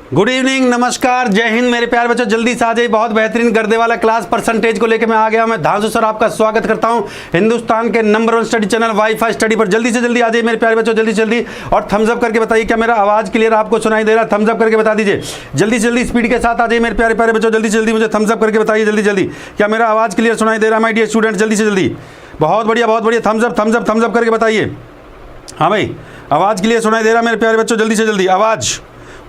Good evening, नमस्कार, जय हिंद मेरे प्यारे बच्चों। जल्दी से आ जाइए, बहुत बेहतरीन गर्दे वाला क्लास परसेंटेज को लेकर मैं आ गया हूं। मैं धांसू सर आपका स्वागत करता हूं हिंदुस्तान के number 1 study channel WiFi study पर। जल्दी से जल्दी आ जाइए मेरे प्यारे बच्चों, जल्दी से जल्दी। और थम्स अप करके बताइए क्या मेरा आवाज क्लियर आपको सुनाई दे रहा है। थम्स अप करके बता दीजिए, जल्दी से जल्दी स्पीड के साथ आ जाइए मेरे प्यारे प्यारे बच्चों। जल्दी से जल्दी मुझे थम्स अप करके बताइए, जल्दी जल्दी, क्या मेरा आवाज क्लियर सुनाई दे रहा है माय डियर स्टूडेंट। जल्दी से जल्दी, बहुत बढ़िया बहुत बढ़िया, thumbs up thumbs up thumbs up करके बताइए। हाँ भाई, आवाज क्लियर सुनाई दे रहा है मेरे प्यारे बच्चों। जल्दी से जल्दी आवाज,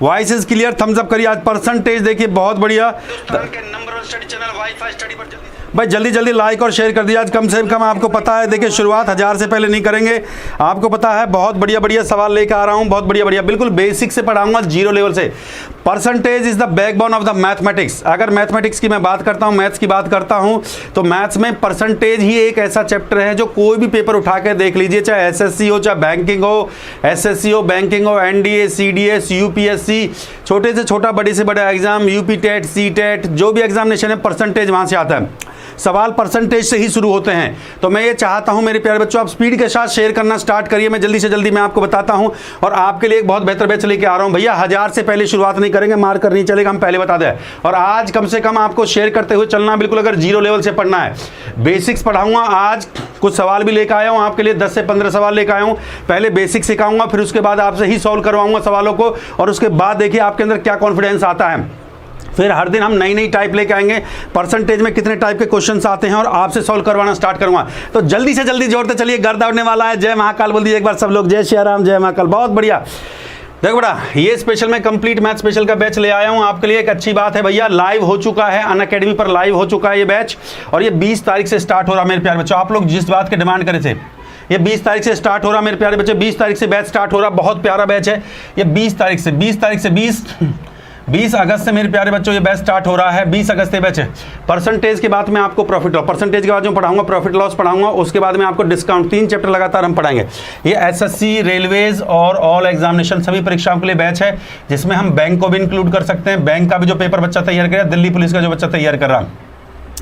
voice is clear, thumbs up करिए। आज परसेंटेज देखिए बहुत बढ़िया। हिंदुस्तान के number 1 study channel WiFi study पर भाई जल्दी जल्दी लाइक और शेयर कर दिया। आज कम से कम आपको पता है, देखिए शुरुआत 1000 से पहले नहीं करेंगे। आपको पता है बहुत बढ़िया बढ़िया सवाल लेकर आ रहा हूं, बहुत बढ़िया बढ़िया, बिल्कुल बेसिक से पढ़ाऊंगा, जीरो लेवल से। Percentage is the backbone of the mathematics. अगर मैथमेटिक्स की मैं बात करता हूं, मैथ्स की बात करता हूं, तो मैथ्स में परसेंटेज ही एक ऐसा चैप्टर है जो कोई भी पेपर उठा के देख लीजिए, चाहे एसएससी हो, चाहे बैंकिंग हो, एसएससी हो, बैंकिंग हो, एनडीए, सीडीएस, यूपीएससी, छोटे से छोटा, बड़े से बड़ा exam, UP TET, C TET, जो भी एग्जामिनेशन है, परसेंटेज वहां से आता है। सवाल परसेंटेज से ही शुरू होते हैं। तो मैं ये चाहता हूं मेरे प्यारे बच्चों, आप स्पीड के साथ शेयर करना स्टार्ट करिए। मैं जल्दी से जल्दी मैं आपको बताता हूं और आपके लिए एक बहुत बेहतर बैच लेके आ रहा हूं। भैया 1000 से पहले शुरुआत नहीं करेंगे, मार कर नहीं चलेगा, हम पहले बता दें। और आज कम से कम आपको शेयर करते हुए चलना, बिल्कुल अगर जीरो लेवल से पढ़ना है। बेसिक्स पढ़ाऊंगा, आज कुछ सवाल भी लेकर आया हूं आपके लिए, 10 से 15 सवाल लेकर आया हूं। पहले बेसिक सिखाऊंगा, फिर उसके बाद आपसे ही सॉल्व करवाऊंगा सवालों को, और उसके बाद देखिए आपके अंदर क्या कॉन्फिडेंस आता है। फिर हर दिन हम नई नई टाइप लेके आएंगे, परसेंटेज में कितने टाइप के क्वेश्चंस आते हैं, और आपसे सॉल्व करवाना स्टार्ट करूंगा। तो जल्दी से जल्दी जोड़ते चलिए, गर्दा उड़ने वाला है। जय महाकाल बोल दीजिए एक बार सब लोग, जय श्री राम, जय महाकाल। बहुत बढ़िया। देखो बेटा, ये स्पेशल मैं कंप्लीट मैथ स्पेशल का बैच ले आया हूं आपके लिए। एक अच्छी बात है भैया, लाइव हो चुका है, अनअकैडमी पर लाइव हो चुका है ये बैच, और ये 20 तारीख से स्टार्ट हो रहा है मेरे प्यारे बच्चों। आप लोग जिस बात की डिमांड करे थे, ये 20 तारीख से स्टार्ट हो रहा है मेरे प्यारे बच्चे। 20 तारीख से बैच स्टार्ट हो रहा है, बहुत प्यारा बैच है ये। 20 तारीख से 20 अगस्त से मेरे प्यारे बच्चों ये बैच स्टार्ट हो रहा है। 20 अगस्त से बैच है। परसेंटेज के बाद में आपको प्रॉफिट लॉस, परसेंटेज के बाद जो पढ़ाऊंगा प्रॉफिट लॉस पढ़ाऊंगा, उसके बाद में आपको डिस्काउंट, 3 चैप्टर लगातार हम पढ़ाएंगे। ये एसएससी, रेलवेज और ऑल एग्जामिनेशन सभी परीक्षाओं के लिए बैच है, जिसमें हम बैंक को भी इंक्लूड कर सकते हैं। बैंक का भी जो पेपर बच्चा तैयार कर रहा है, दिल्ली पुलिस का जो बच्चा तैयार कर रहा है।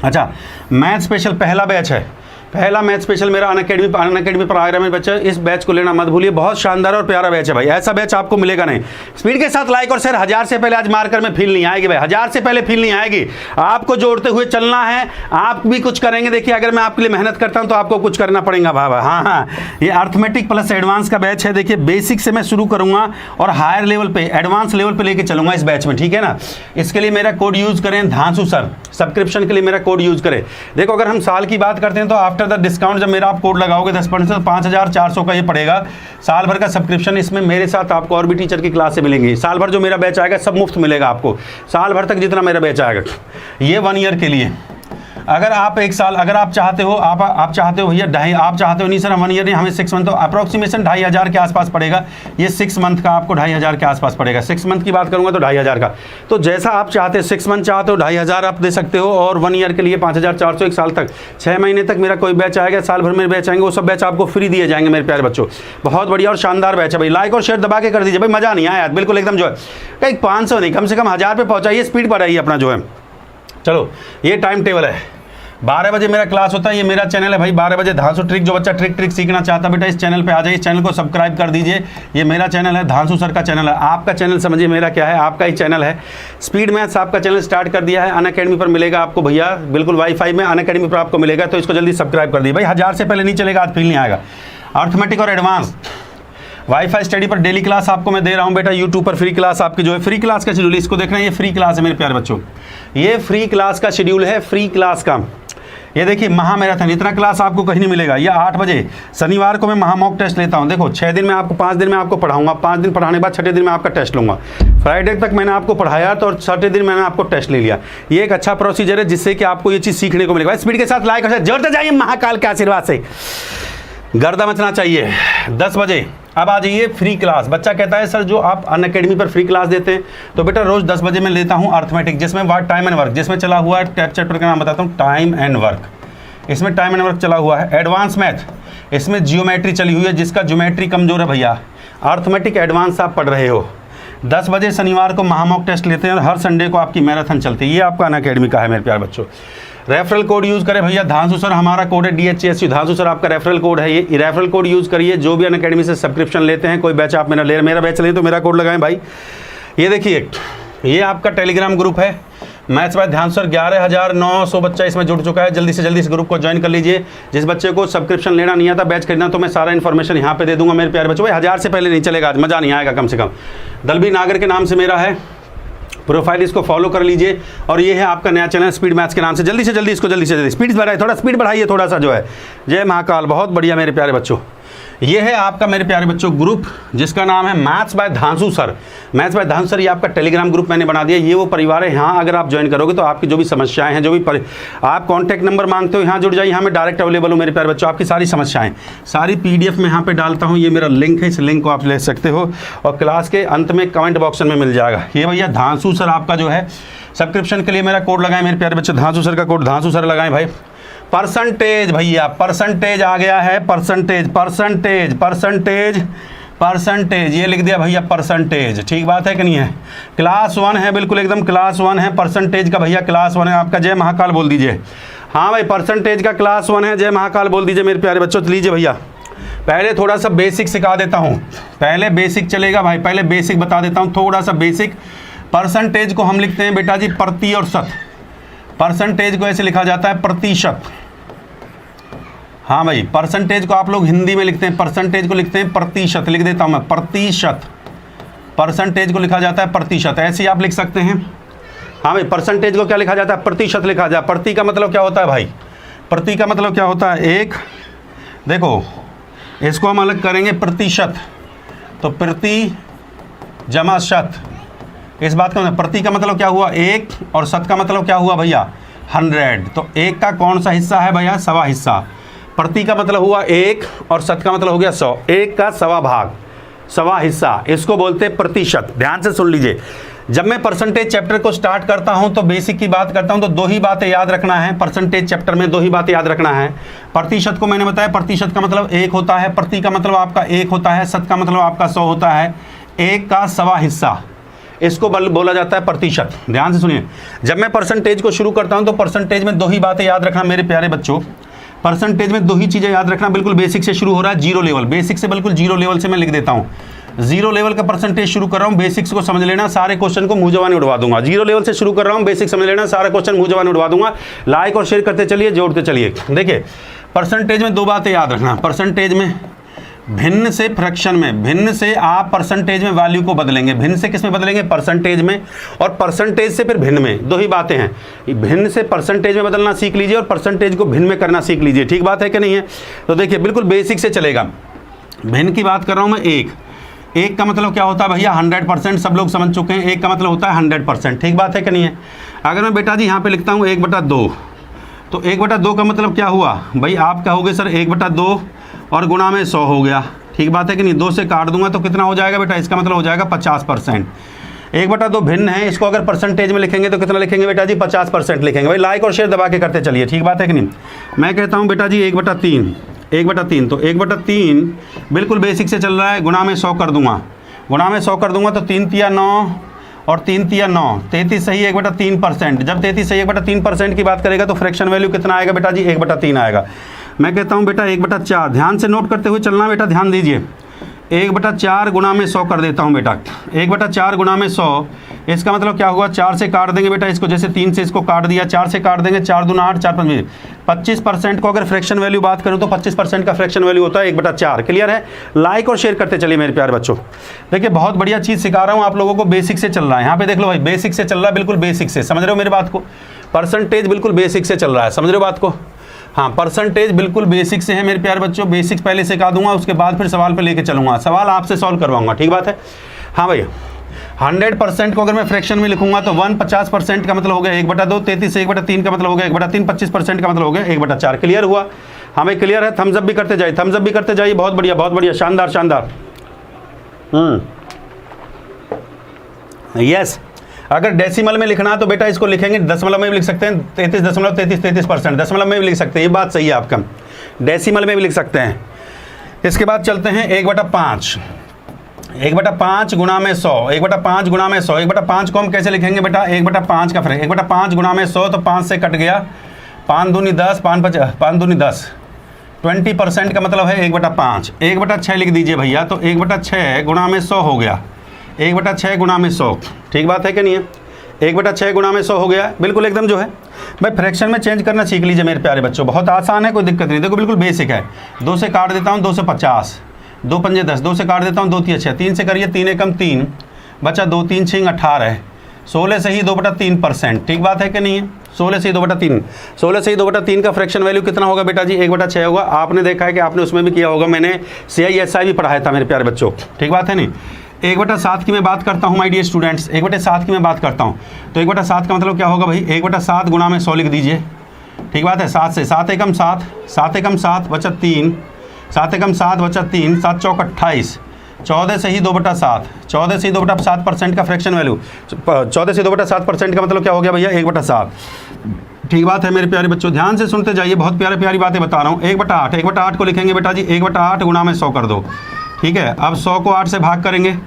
अच्छा, मैथ स्पेशल पहला बैच है, पहला मैथ स्पेशल मेरा अनअकैडमी पर आ रहा है मेरे बच्चे। इस बैच को लेना मत भूलिए, बहुत शानदार और प्यारा बैच है भाई। ऐसा बैच आपको मिलेगा नहीं। स्पीड के साथ लाइक और शेयर। 1000 से पहले आज मार्कर में फील नहीं आएगी भाई, 1000 से पहले फील नहीं आएगी। आपको जोड़ते हुए चलना है, आप भी कुछ करेंगे। देखिए अगर मैं आपके लिए मेहनत करता हूं तो आपको कुछ करना पड़ेगा भाई। हाँ, ये अर्थमेटिक प्लस एडवांस का बैच है। देखिए बेसिक से मैं शुरू करूंगा और हायर लेवल पे, एडवांस लेवल पे लेके चलूंगा इस बैच में, ठीक है ना। इसके लिए मेरा कोड यूज करें, धांसू सर। सब्सक्रिप्शन के लिए मेरा कोड यूज करें। देखो अगर हम साल की बात करते हैं तो आफ्टर द डिस्काउंट जब मेरा आप कोड लगाओगे 10%, तो 5400 का ये पड़ेगा साल भर का सब्सक्रिप्शन। इसमें मेरे साथ आपको और भी टीचर की क्लास से मिलेंगी। साल भर जो मेरा बैच आएगा सब मुफ्त मिलेगा आपको, साल भर तक जितना मेरा बैच आएगा। ये 1 ईयर के लिए। अगर आप एक साल, अगर आप चाहते हो, आप चाहते हो भैया ढाई, आप चाहते हो नहीं सर हम 1 ईयर नहीं, हमें 6 मंथ, तो अप्रोक्सीमेशन 2500 के आसपास पड़ेगा। ये 6 मंथ का आपको 2500 के आसपास पड़ेगा। 6 मंथ की बात करूंगा तो 2500 का। तो जैसा आप चाहते हैं, 6 मंथ चाहते हो 2500 आप दे सकते हो, और 1 ईयर के लिए 5400, एक साल तक, 6 महीने तक मेरा कोई बैच आएगा, साल भर में बैच आएंगे, वो सब बैच आपको फ्री दिए जाएंगे मेरे प्यारे बच्चों। बहुत बढ़िया और शानदार बैच है भाई। लाइक और शेयर दबा के कर दीजिए भाई, मजा नहीं आया बिल्कुल एकदम, जो है कहीं 500 नहीं, कम से कम 1000 पे पहुंचाइए, स्पीड बढ़ाइए अपना जो है। चलो ये टाइम टेबल है, 12 बजे मेरा क्लास होता है। ये मेरा चैनल है भाई, 12 बजे धांसू ट्रिक। जो बच्चा ट्रिक सीखना चाहता है बेटा, इस चैनल पे आ जाइए, इस चैनल को सब्सक्राइब कर दीजिए। ये मेरा चैनल है, धांसू सर का चैनल है। आपका चैनल समझिए मेरा क्या है, आपका ही चैनल है। स्पीड मैथ्स आपका चैनल स्टार्ट कर दिया है, अनअकैडमी पर मिलेगा आपको भैया, बिल्कुल वाईफाई में अनअकैडमी पर आपको मिलेगा। तो इसको जल्दी सब्सक्राइब कर दिए भाई, 1000 से पहले नहीं चलेगा, आज फील नहीं आएगा। अर्थमेटिक और एडवांस वाईफाई स्टडी पर डेली क्लास आपको मैं दे रहा हूं बेटा, यूट्यूब पर फ्री क्लास आपकी जो है, फ्री क्लास का शेड्यूल इसको देखना है। ये फ्री क्लास है मेरे प्यारे बच्चों, ये फ्री क्लास का शेड्यूल है, फ्री क्लास का। ये देखिए महा मैराथन, इतना क्लास आपको कहीं नहीं मिलेगा। ये 8 बजे शनिवार को मैं महा मॉक टेस्ट लेता हूँ। देखो 6 दिन में आपको, 5 दिन में आपको पढ़ाऊंगा, 5 दिन पढ़ाने के बाद 6ठे दिन में आपका टेस्ट लूंगा। फ्राइडे तक मैंने आपको पढ़ाया तो, और 6ठे दिन मैंने आपको टेस्ट ले लिया। ये एक अच्छा प्रोसीजर है जिससे कि आपको ये चीज़ सीखने को मिलेगा। स्पीड के साथ लाइक और जोड़ते जाइए, महाकाल के आशीर्वाद से गर्दा मचना चाहिए। 10 बजे अब आ जाइए फ्री क्लास। बच्चा कहता है सर जो आप अनअकैडमी पर फ्री क्लास देते हैं, तो बेटा रोज 10 बजे मैं लेता हूँ अर्थमेटिक, जिसमें टाइम एंड वर्क, जिसमें चला हुआ है चैप्टर का नाम बताता हूँ, टाइम एंड वर्क। इसमें टाइम एंड वर्क चला हुआ है। एडवांस मैथ, इसमें जियोमेट्री चली हुई है, जिसका ज्योमेट्री कमजोर है भैया, अर्थमेटिक एडवांस आप पढ़ रहे हो। 10 बजे शनिवार को महामॉक टेस्ट लेते हैं, और हर संडे को आपकी मैराथन चलती है। ये आपका अनअकैडमी का है मेरे प्यारे बच्चों। रेफरल कोड यूज़ करें भैया, धांसू सर हमारा कोड है DHSU, धांसू सर आपका रेफरल कोड है। ये रेफरल कोड यूज़ करिए। जो भी अनअकैडमी से सब्सक्रिप्शन लेते हैं, कोई बैच आप मेरा बैच लें तो मेरा कोड लगाएं भाई। ये देखिए ये आपका टेलीग्राम ग्रुप है मैथ्स बाय ध्यान सर। 11,900 बच्चा इसमें जुड़ चुका है। जल्दी से जल्दी इस ग्रुप को ज्वाइन कर लीजिए। जिस बच्चे को सब्सक्रिप्शन लेना नहीं आता, बैच खरीदना, तो मैं सारा इन्फॉर्मेशन यहाँ पे दे दूंगा मेरे प्यारे बच्चों। भाई 1000 से पहले नहीं चलेगा, आज मज़ा नहीं आएगा कम से कम। दलबी नागर के नाम से मेरा है प्रोफाइल, इसको फॉलो कर लीजिए। और ये है आपका नया चैनल स्पीड मैथ्स के नाम से। जल्दी से जल्दी इसको जल्दी से जल्दी स्पीड बढ़ाइए, थोड़ा स्पीड बढ़ाइए थोड़ा सा जो है। जय महाकाल, बहुत बढ़िया मेरे प्यारे बच्चों। ये है आपका मेरे प्यारे बच्चों ग्रुप जिसका नाम है maths by Dhansu sir. Maths by Dhansu sir ये आपका टेलीग्राम ग्रुप मैंने बना दिया। ये वो परिवार है, यहाँ अगर आप ज्वाइन करोगे तो आपकी जो भी समस्याएं हैं, जो भी आप कॉन्टैक्ट नंबर मांगते हो, यहाँ जुड़ जाइए। यहाँ मैं डायरेक्ट अवेलेबल हूँ मेरे प्यारे बच्चों। आपकी सारी समस्याएं सारी PDF में यहाँ पे डालता हूँ। ये मेरा लिंक है, इस लिंक को आप ले सकते हो और क्लास के अंत में कमेंट बॉक्स में मिल जाएगा। ये भैया धांसू सर आपका जो है सब्सक्रिप्शन के लिए मेरा कोड लगाएं मेरे प्यारे बच्चे। धांसू सर का कोड धांसू सर लगाएं भाई। परसेंटेज भैया, परसेंटेज आ गया है। परसेंटेज परसेंटेज परसेंटेज परसेंटेज ये लिख दिया भैया परसेंटेज। ठीक बात है कि नहीं है? क्लास 1 है, बिल्कुल एकदम क्लास 1 है परसेंटेज का भैया। क्लास 1 है आपका। जय महाकाल बोल दीजिए। हाँ भाई परसेंटेज का क्लास 1 है। जय महाकाल बोल दीजिए मेरे प्यारे बच्चों। तो लीजिए भैया, पहले थोड़ा सा बेसिक सिखा देता हूँ। पहले बेसिक चलेगा भाई, पहले बेसिक बता देता हूँ थोड़ा सा बेसिक। परसेंटेज को हम लिखते हैं बेटा जी प्रति और शत। परसेंटेज को ऐसे लिखा जाता है प्रतिशत। हाँ भाई, परसेंटेज को आप लोग हिंदी में लिखते हैं, परसेंटेज को लिखते हैं प्रतिशत। लिख देता हूँ मैं प्रतिशत। परसेंटेज को लिखा जाता है प्रतिशत, ऐसे ही आप लिख सकते हैं। हाँ भाई, परसेंटेज को क्या लिखा जाता है? प्रतिशत लिखा जाए। प्रति का मतलब क्या होता है भाई? प्रति का मतलब क्या होता है? एक, देखो इसको हम अलग करेंगे प्रतिशत, तो प्रति जमा शत। इस बात का प्रति का मतलब क्या हुआ? एक, और शत का मतलब क्या हुआ भैया? 100। तो एक का कौन सा हिस्सा है भैया? सवा हिस्सा। प्रति का मतलब हुआ एक और शत का मतलब हो गया 100। एक का सवा भाग, सवा हिस्सा, इसको बोलते हैं प्रतिशत। ध्यान से सुन लीजिए। जब मैं परसेंटेज चैप्टर को स्टार्ट करता हूं तो बेसिक की बात करता हूं तो 2 ही बातें याद रखना है। परसेंटेज चैप्टर में 2 ही बातें याद रखना है। प्रतिशत को मैंने बताया, प्रतिशत का मतलब 1 होता है, प्रति का मतलब आपका 1 होता है, शत का मतलब आपका 100 होता है। एक का सवा हिस्सा, इसको बोला जाता है प्रतिशत। ध्यान से सुनिए, जब मैं परसेंटेज को शुरू करता हूं तो परसेंटेज में 2 ही बातें याद रखना मेरे प्यारे बच्चों। परसेंटेज में 2 ही चीज़ें याद रखना। बिल्कुल बेसिक से शुरू हो रहा है, 0 लेवल। बेसिक से बिल्कुल 0 लेवल से मैं लिख देता हूँ। 0 लेवल का परसेंटेज शुरू कर रहा हूँ, बेसिक्स को समझ लेना, सारे क्वेश्चन को मुँह जवानी उड़वा दूंगा। 0 लेवल से शुरू कर रहा हूँ, बेसिक समझ लेना, सारा क्वेश्चन मुँह जवानी उड़वा दूंगा। लाइक और शेयर करते चलिए, जोड़ते चलिए। देखिए, परसेंटेज में 2 बातें याद रखना। परसेंटेज में भिन्न से फ्रैक्शन में, भिन्न से आप परसेंटेज में वैल्यू को बदलेंगे। भिन्न से किस में बदलेंगे? परसेंटेज में। और परसेंटेज से फिर भिन्न में। 2 ही बातें हैं। भिन्न से परसेंटेज में बदलना सीख लीजिए और परसेंटेज को भिन्न में करना सीख लीजिए। ठीक बात है कि नहीं है? तो देखिए, बिल्कुल बेसिक से चलेगा। भिन्न की बात कर रहा हूँ मैं। एक का मतलब क्या होता है भैया? 100%। सब लोग समझ चुके हैं। एक का मतलब होता है 100%। ठीक बात है कि नहीं है? अगर मैं बेटा जी यहाँ पे लिखता हूँ 1/2, तो 1/2 का मतलब क्या हुआ भाई? आप कहोगे सर 1/2 और गुणा में 100 हो गया। ठीक बात है कि नहीं? 2 से काट दूंगा तो कितना हो जाएगा बेटा? इसका मतलब हो जाएगा 50%। 1/2 भिन्न है, इसको अगर परसेंटेज में लिखेंगे तो कितना लिखेंगे बेटा जी? 50% लिखेंगे। भाई लाइक और शेयर दबा के करते चलिए। ठीक बात है कि नहीं? मैं कहता हूँ बेटा जी 1/3, 1/3। तो 1/3 बिल्कुल बेसिक से चल रहा है, गुणा में 100 कर दूंगा। गुणा में 100 कर दूंगा तो 3 तिया 9 और 3 तिया 9, 33 सही 1/3%। जब 33 सही 1/3% की बात करेगा तो फ्रैक्शन वैल्यू कितना आएगा बेटा जी? 1/3 आएगा। मैं कहता हूँ बेटा 1/4। ध्यान से नोट करते हुए चलना बेटा, ध्यान दीजिए। 1/4 गुणा में 100 कर देता हूँ बेटा। 1/4 गुणा में 100, इसका मतलब क्या हुआ? 4 से काट देंगे बेटा इसको, जैसे 3 से इसको काट दिया, 4 से काट देंगे, 4 दूना 8, 4 5 25% को अगर फ्रैक्शन वैल्यू बात करूँ तो 25% का फ्रैक्शन वैल्यू होता है 1/4। क्लियर है? लाइक और शेयर करते चलिए मेरे प्यारे बच्चों। देखिए, बहुत बढ़िया चीज़ सिखा रहा हूँ आप लोगों को। बेसिक से चल रहा है। यहाँ पे देख लो भाई, बेसिक से चल रहा है, बिल्कुल बेसिक से। समझ रहे हो मेरी बात को? परसेंटेज बिल्कुल बेसिक से चल रहा है। समझ रहे हो बात को? हाँ, परसेंटेज बिल्कुल बेसिक से है मेरे प्यारे बच्चों। बेसिक्स पहले सिखा दूंगा, उसके बाद फिर सवाल पे लेके चलूंगा। सवाल आपसे सॉल्व करवाऊंगा। ठीक बात है? हाँ भैया, 100% को अगर मैं फ्रैक्शन में लिखूंगा तो 50% का मतलब हो गया 1/2, 33 से 1/3 का मतलब हो गया 1/3, 25% का मतलब हो गया 1/4। क्लियर हुआ? हाँ भाई क्लियर है? थम्स अप भी करते जाइए, थम्स अप भी करते जाइए। बहुत बढ़िया, बहुत बढ़िया, शानदार शानदार। यस। अगर डेसिमल में लिखना है तो बेटा इसको लिखेंगे, दशमलव में भी लिख सकते हैं, 33.33%। दशमलव में भी लिख सकते हैं, ये बात सही है आपका। डेसिमल में भी लिख सकते हैं। इसके बाद चलते हैं 1/5। 1/5 गुणा में 100, 1/5 गुणा में 100। 1/5 को हम कैसे लिखेंगे बेटा? 1/5 का फ्रैक्शन, 1/5 गुणा में 100, तो 5 से कट गया, 5 दूनी 10, 5 दूनी 10, 20% का मतलब है 1/5। 1/6 लिख दीजिए भैया, तो 1/6 गुणा में 100 हो गया। 1/6 गुणा में 100, ठीक बात है कि नहीं है? 1/6 गुणा में 100 हो गया, बिल्कुल एकदम जो है भाई फ्रैक्शन में चेंज करना सीख लीजिए मेरे प्यारे बच्चों, बहुत आसान है, कोई दिक्कत नहीं। देखो बिल्कुल बेसिक है। 2 से काट देता हूँ 2 से 50, 2 पंजे 10, 2 से काट देता हूँ 2 3 6, 3 से करिए 3 एकम 3, बचा 2 3 6 18, 16 से ही 2/3%, ठीक बात है कि नहीं है? 16 से ही 2/3, 16 से ही 2/3 का फ्रैक्शन वैल्यू कितना होगा बेटा जी? 1/6 होगा। आपने देखा है कि आपने उसमें भी किया होगा, मैंने CISI भी पढ़ाया था मेरे प्यारे बच्चों, ठीक बात है नहीं? 1/7 की मैं बात करता हूँ माय डियर स्टूडेंट्स, 1/7 की मैं बात करता हूँ, तो 1/7 का मतलब क्या होगा भाई? 1/7 गुणा में 100 लिख दीजिए, ठीक बात है? 7 से 7 एकम 7, 7 एकम 7 बचा 3, 7 एकम 7 बचा 3, 7 चौक 28, 14 से ही 2/7, 14 से ही 2/7% का फ्रैक्शन वैल्यू, 14 से 2/7% का मतलब क्या हो गया भैया? 1/7, ठीक बात है मेरे प्यारे बच्चों, ध्यान से सुनते जाइए, बहुत प्यारी बातें बता रहा हूँ। 1/8, 1/8 को लिखेंगे बेटा जी 1/8 गुणा में 100 कर दो, ठीक है? अब 100 को 8 से भाग करेंगे,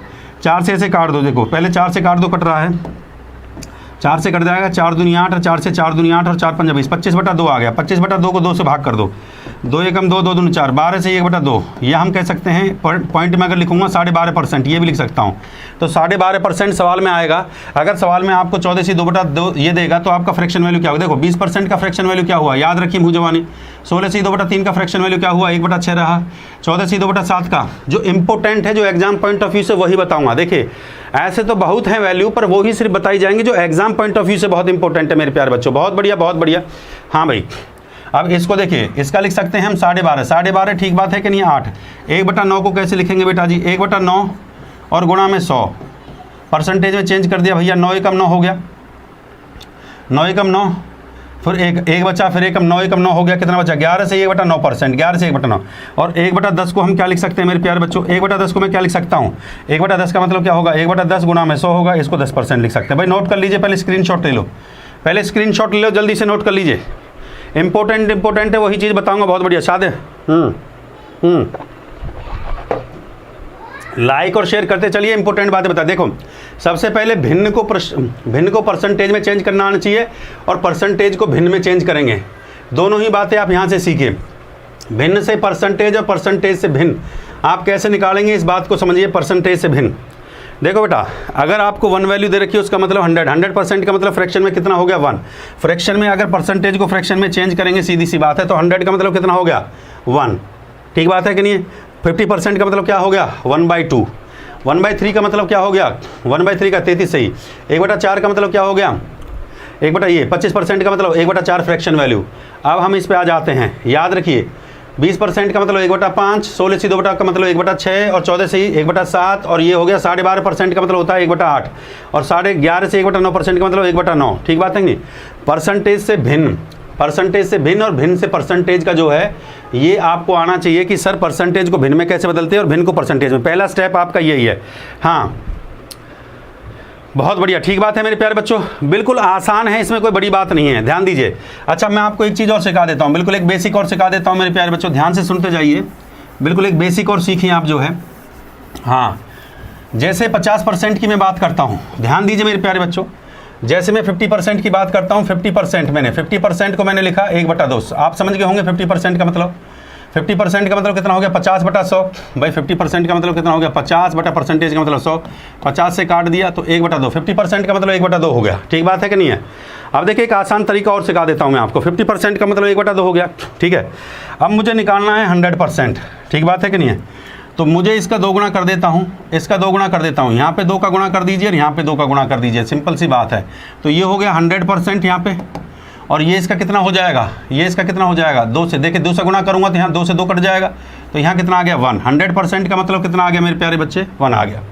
4 से ऐसे काट दो, देखो पहले 4 से काट दो, कट रहा है, 4 से कट जाएगा, 4 दूनी 8 और 4 से 4 दूनी 8 और 4 पंजा 20, 25/2 आ गया, 25/2 को 2 से भाग कर दो, 2 एकम 2, 2 दूनी 4, 12 से 1/2, ये हम कह सकते हैं पॉइंट में अगर लिखूंगा 12.5%, ये भी लिख सकता हूँ, तो 12.5% सवाल में आएगा। अगर सवाल में आपको 14 से 2/2 ये देगा तो आपका फ्रैक्शन वैल्यू क्या होगा? देखो 20% का फ्रैक्शन वैल्यू क्या हुआ, याद रखिए मुँह जवानी। 16 से 2/3 का फ्रैक्शन वैल्यू क्या हुआ? 1/6 रहा। 14 से 2/7 का जो इंपॉर्टेंट है, जो एग्जाम पॉइंट ऑफ व्यू से वही बताऊंगा। देखिए ऐसे तो बहुत हैं वैल्यू, पर वो ही सिर्फ बताई जाएंगी जो एग्जाम पॉइंट ऑफ व्यू से बहुत इंपॉर्टेंट है मेरे प्यारे बच्चों। बहुत बढ़िया, बहुत बढ़िया। हाँ भाई, अब इसको देखिए, इसका लिख सकते हैं हम 12.5, 12.5 ठीक बात है कि नहीं? 8, 1/9 को कैसे लिखेंगे बेटा जी? 1/9 और गुणा में 100, परसेंटेज में चेंज कर दिया भैया, 9 एकम 9 हो गया, 9 एकम 9, फिर एक बचा, फिर 9 एकम 9 हो गया, कितना बचा? 11 से 1/9%, 11 से 1/9, और 1/10 को हम क्या लिख सकते हैं मेरे प्यारे बच्चों? 1/10 को मैं क्या लिख सकता हूँ? 1/10 का मतलब क्या होगा? 1/10 गुणा में 100 होगा, इसको 10% लिख सकते हैं। भाई नोट कर लीजिए, पहले स्क्रीनशॉट ले लो, पहले स्क्रीनशॉट ले लो, जल्दी से नोट कर लीजिए, इंपॉर्टेंट है, वही चीज़ बताऊँगा। बहुत बढ़िया, सादे लाइक और शेयर करते चलिए, इंपॉर्टेंट बातें बता। देखो सबसे पहले भिन्न को परसेंटेज में चेंज करना आना चाहिए, और परसेंटेज को भिन्न में चेंज करेंगे। दोनों ही बातें आप यहाँ से सीखिए, भिन्न से परसेंटेज और परसेंटेज से भिन्न आप कैसे निकालेंगे, इस बात को समझिए। परसेंटेज से भिन्न, देखो बेटा, अगर आपको 1 वैल्यू दे रखी है, उसका मतलब 100% का मतलब फ्रैक्शन में कितना हो गया? 1। फ्रैक्शन में अगर परसेंटेज को फ्रैक्शन में चेंज करेंगे, सीधी सी बात है, तो 100 का मतलब कितना हो गया? 1, ठीक बात है कि नहीं? 50% का मतलब क्या हो गया? 1/2। 1/3 का मतलब क्या हो गया? 1/3 का 33 सही। 1/4 का मतलब क्या हो गया? 25% का मतलब 1/4 फ्रैक्शन वैल्यू। अब हम इस पे आ जाते हैं, याद रखिए 20% का मतलब 1/5, 16 से 2 का मतलब 1/6, और 14 से ही 1/7, और ये हो गया 12.5% का मतलब होता है 1/8, और 11.5 से 1/9% का मतलब 1/9, ठीक बात है नहीं? परसेंटेज से भिन्न, परसेंटेज से भिन्न और भिन्न से परसेंटेज का जो है ये आपको आना चाहिए कि सर परसेंटेज को भिन्न में कैसे बदलते हैं और भिन्न को परसेंटेज में। पहला स्टेप आपका यही है। हाँ बहुत बढ़िया, ठीक बात है मेरे प्यारे बच्चों, बिल्कुल आसान है, इसमें कोई बड़ी बात नहीं है, ध्यान दीजिए। अच्छा मैं आपको एक चीज़ और सिखा देता हूँ, बिल्कुल एक बेसिक और सिखा देता हूँ मेरे प्यारे बच्चों, ध्यान से सुनते जाइए, बिल्कुल एक बेसिक और सीखिए आप जो है। हाँ जैसे 50% की मैं बात करता हूँ, ध्यान दीजिए मेरे प्यारे बच्चों, जैसे मैं 50% की बात करता हूँ, 50% को मैंने लिखा 1/2। आप समझ गए होंगे 50% का मतलब, 50% का मतलब कितना हो गया? 50/100। भाई 50% का मतलब कितना हो गया? 50 बटा परसेंटेज का मतलब 100, 50 से काट दिया तो 1/2। 50% का मतलब 1/2 हो गया, ठीक बात है कि नहीं है? अब देखिए एक आसान तरीका और सिखा देता हूँ मैं आपको। 50% का मतलब 1/2 हो गया, ठीक है? अब मुझे निकालना है 100%, ठीक बात है कि नहीं है? तो मुझे इसका 2 गुना कर देता हूँ, इसका 2 गुना कर देता हूँ, यहाँ पे 2 का गुणा कर दीजिए और यहाँ पे 2 का गुणा कर दीजिए, सिंपल सी बात है। तो ये हो गया 100% यहाँ पे, और ये इसका कितना हो जाएगा? ये इसका कितना हो जाएगा? 2 से, देखिए 2 से गुणा करूँगा तो यहाँ 2 से 2 कट जाएगा, तो यहाँ कितना आ गया? 1। 100% का मतलब कितना आ गया मेरे प्यारे बच्चे? 1 आ गया,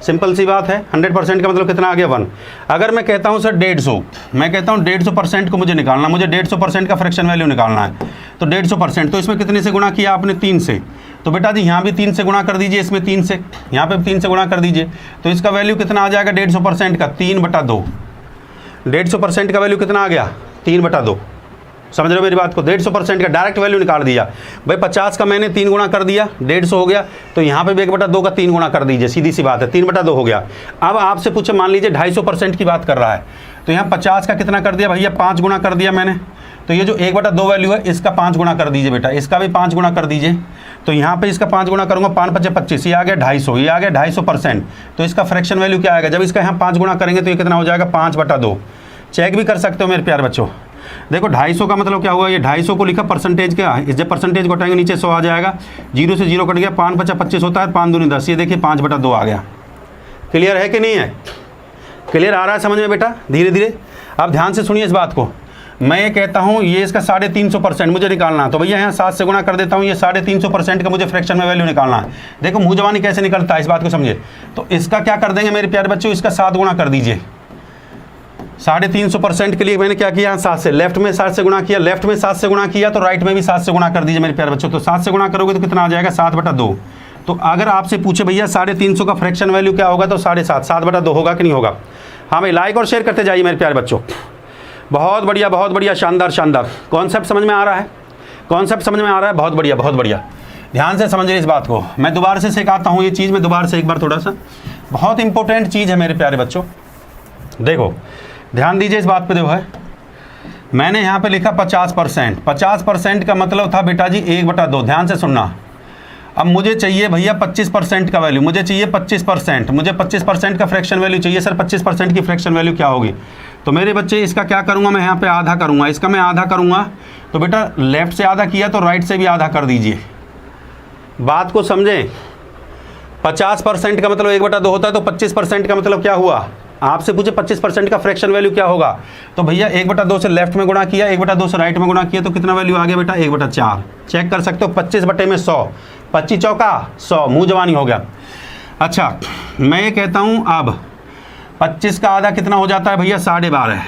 सिंपल सी बात है। 100% का मतलब कितना आ गया? 1। अगर मैं कहता हूँ सर 150, मैं कहता हूँ 150% को मुझे निकालना, मुझे 150% का फ्रैक्शन वैल्यू निकालना है, तो 150%, तो इसमें कितने से गुणा किया आपने? 3 से। तो बेटा जी यहाँ भी 3 से गुणा कर दीजिए, इसमें 3 से, यहाँ पे 3 से गुणा कर दीजिए, तो इसका वैल्यू कितना आ जाएगा 150% का? 3/2। 150% का वैल्यू कितना आ गया? 3/2। समझ रहे हो मेरी बात को? 150% का डायरेक्ट वैल्यू निकाल दिया। भाई 50 का मैंने 3 गुणा कर दिया, 150 हो गया, तो यहाँ पे भी 1/2 का 3 गुणा कर दीजिए, सीधी सी बात है, 3/2 हो गया। अब आपसे पूछे, मान लीजिए 250% की बात कर रहा है, तो यहाँ 50 का कितना कर दिया भैया? 5 गुणा कर दिया मैंने, तो ये जो 1/2 वैल्यू है इसका 5 गुणा कर दीजिए बेटा, इसका भी 5 गुणा कर दीजिए, तो यहाँ पे इसका 5 गुना करूँगा, 5 × 25, ये आ गया 250, ये आ गया 250%। तो इसका फ्रैक्शन वैल्यू क्या आएगा, जब इसका यहाँ 5 गुना करेंगे तो ये कितना हो जाएगा 5/2। चेक भी कर सकते हो मेरे प्यारे बच्चों। देखो 250 का मतलब क्या हुआ, ये 250 को लिखा परसेंटेज का, जब परसेंटेज को हटाएंगे नीचे 100 आ जाएगा, 0 से 0 कट गया, 5 × 25 होता है, 5 दूनी 10, ये देखिए 5/2 आ गया। क्लियर है कि नहीं है? क्लियर आ रहा है समझ में बेटा? धीरे धीरे अब ध्यान से सुनिए इस बात को। मैं ये कहता हूँ ये इसका 350% मुझे निकालना है, तो भैया यहाँ 7 से गुणा कर देता हूँ, ये 350% का मुझे फ्रैक्शन में वैल्यू निकालना है। देखो मुँह जवानी कैसे निकलता है, इस बात को समझिए। तो इसका क्या कर देंगे मेरे प्यारे बच्चों, इसका 7 गुणा कर दीजिए। 350% के लिए मैंने क्या किया, 7 से लेफ्ट में 7 से गुणा किया, लेफ्ट में 7 से गुणा किया, तो राइट में भी 7 से गुणा कर दीजिए मेरे प्यारे बच्चों। तो 7 से गुणा करोगे तो कितना आ जाएगा 7/2। तो अगर आपसे पूछे भैया 350 का फ्रैक्शन वैल्यू क्या होगा, तो 7.5, 7/2 होगा कि नहीं होगा? हाँ भाई, लाइक और शेयर करते जाइए मेरे प्यारे बच्चों। बहुत बढ़िया, शानदार शानदार। कॉन्सेप्ट समझ में आ रहा है? कॉन्सेप्ट समझ में आ रहा है? बहुत बढ़िया, बहुत बढ़िया। ध्यान से समझिए इस बात को। मैं दोबारा से सिखाता हूँ ये चीज़, मैं दोबारा से एक बार थोड़ा सा, बहुत इंपॉर्टेंट चीज़ है मेरे प्यारे बच्चों। देखो ध्यान दीजिए इस बात पे। देखो है, मैंने यहाँ पे लिखा 50%। 50% का मतलब था बेटा जी 1/2। ध्यान से सुनना। अब मुझे चाहिए भैया 25% का वैल्यू, मुझे चाहिए 25%, मुझे 25% का फ्रैक्शन वैल्यू चाहिए। सर 25% की फ्रैक्शन वैल्यू क्या होगी? तो मेरे बच्चे इसका क्या करूँगा, मैं यहाँ पे आधा करूँगा, इसका मैं आधा करूँगा। तो बेटा लेफ्ट से आधा किया तो राइट से भी आधा कर दीजिए। बात को समझें। 50% का मतलब 1/2 होता है, तो 25% का मतलब क्या हुआ? आपसे पूछे 25% का फ्रैक्शन वैल्यू क्या होगा, तो भैया 1/2 से लेफ्ट में गुणा किया, 1/2 से राइट में गुणा किया, तो कितना वैल्यू आ गया बेटा 1/4। चेक कर सकते हो। 25/100, 25 चौका 100, मुँह जवानी हो गया। अच्छा मैं ये कहता हूँ अब 25 का आधा कितना हो जाता है भैया 12.5,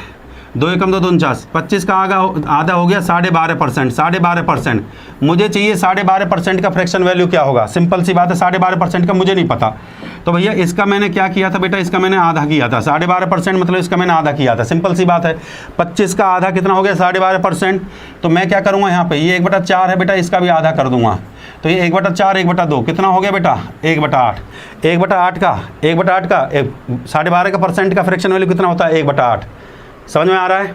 2 एकम 2 49, 25 का आधा हो गया 12.5%। 12.5% मुझे चाहिए 12.5% का फ्रैक्शन वैल्यू क्या होगा? सिंपल सी बात है, 12.5% का मुझे नहीं पता। तो भैया इसका मैंने क्या किया था बेटा, इसका मैंने आधा किया था। 12.5% मतलब इसका मैंने आधा किया था। सिंपल सी बात है। 25 का आधा कितना हो गया 12.5%। तो मैं क्या करूँगा यहाँ पे, ये 1/4 है बेटा, इसका भी आधा कर दूंगा। तो ये 1/4 1/2 कितना हो गया बेटा 1/8। 1/8 का 12.5 का परसेंट का फ्रैक्शन वैल्यू कितना होता है 1/8। समझ में आ रहा है?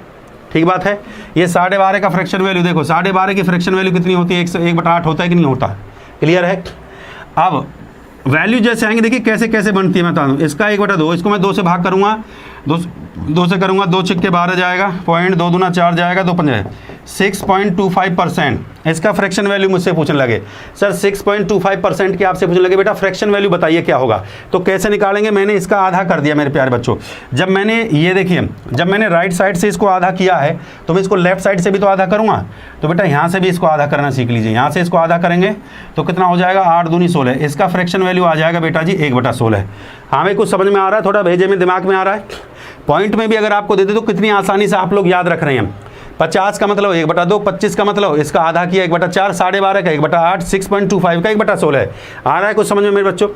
ठीक बात है। ये 12.5 का फ्रैक्शन वैल्यू देखो, 12.5 की फ्रैक्शन वैल्यू कितनी होती है 1/8 होता है कि नहीं होता? क्लियर है? अब वैल्यू जैसे आएंगे देखिए कैसे कैसे बनती है मैं बता दूँ। इसका 1/2, इसको मैं 2 से भाग करूँगा, 2 से करूँगा, 2 छिक्के 12 जाएगा, 0.2 दूना 4 जाएगा, 2 पंजे 6.25%। इसका फ्रैक्शन वैल्यू मुझसे पूछने लगे सर 6.25% की आपसे पूछने लगे बेटा फ्रैक्शन वैल्यू बताइए क्या होगा। तो कैसे निकालेंगे, मैंने इसका आधा कर दिया मेरे प्यारे बच्चों। जब मैंने ये देखिए, जब मैंने राइट साइड से इसको आधा किया है तो मैं इसको लेफ्ट साइड से भी तो आधा करूँगा। तो बेटा यहाँ से भी इसको आधा करना सीख लीजिए। यहाँ से इसको आधा करेंगे तो कितना हो जाएगा 8 दूनी 16। इसका फ्रैक्शन वैल्यू आ जाएगा बेटा जी 1/16। हमें कुछ समझ में आ रहा है, थोड़ा भेजे में दिमाग में आ रहा है। पॉइंट में भी अगर आपको दे दे तो कितनी आसानी से आप लोग याद रख रहे हैं। 50 का मतलब 1/2, 25 का मतलब इसका आधा किया 1/4, 12.5 का 1/8, 6.25 का 1/16 आ रहा है कुछ समझ में मेरे बच्चों?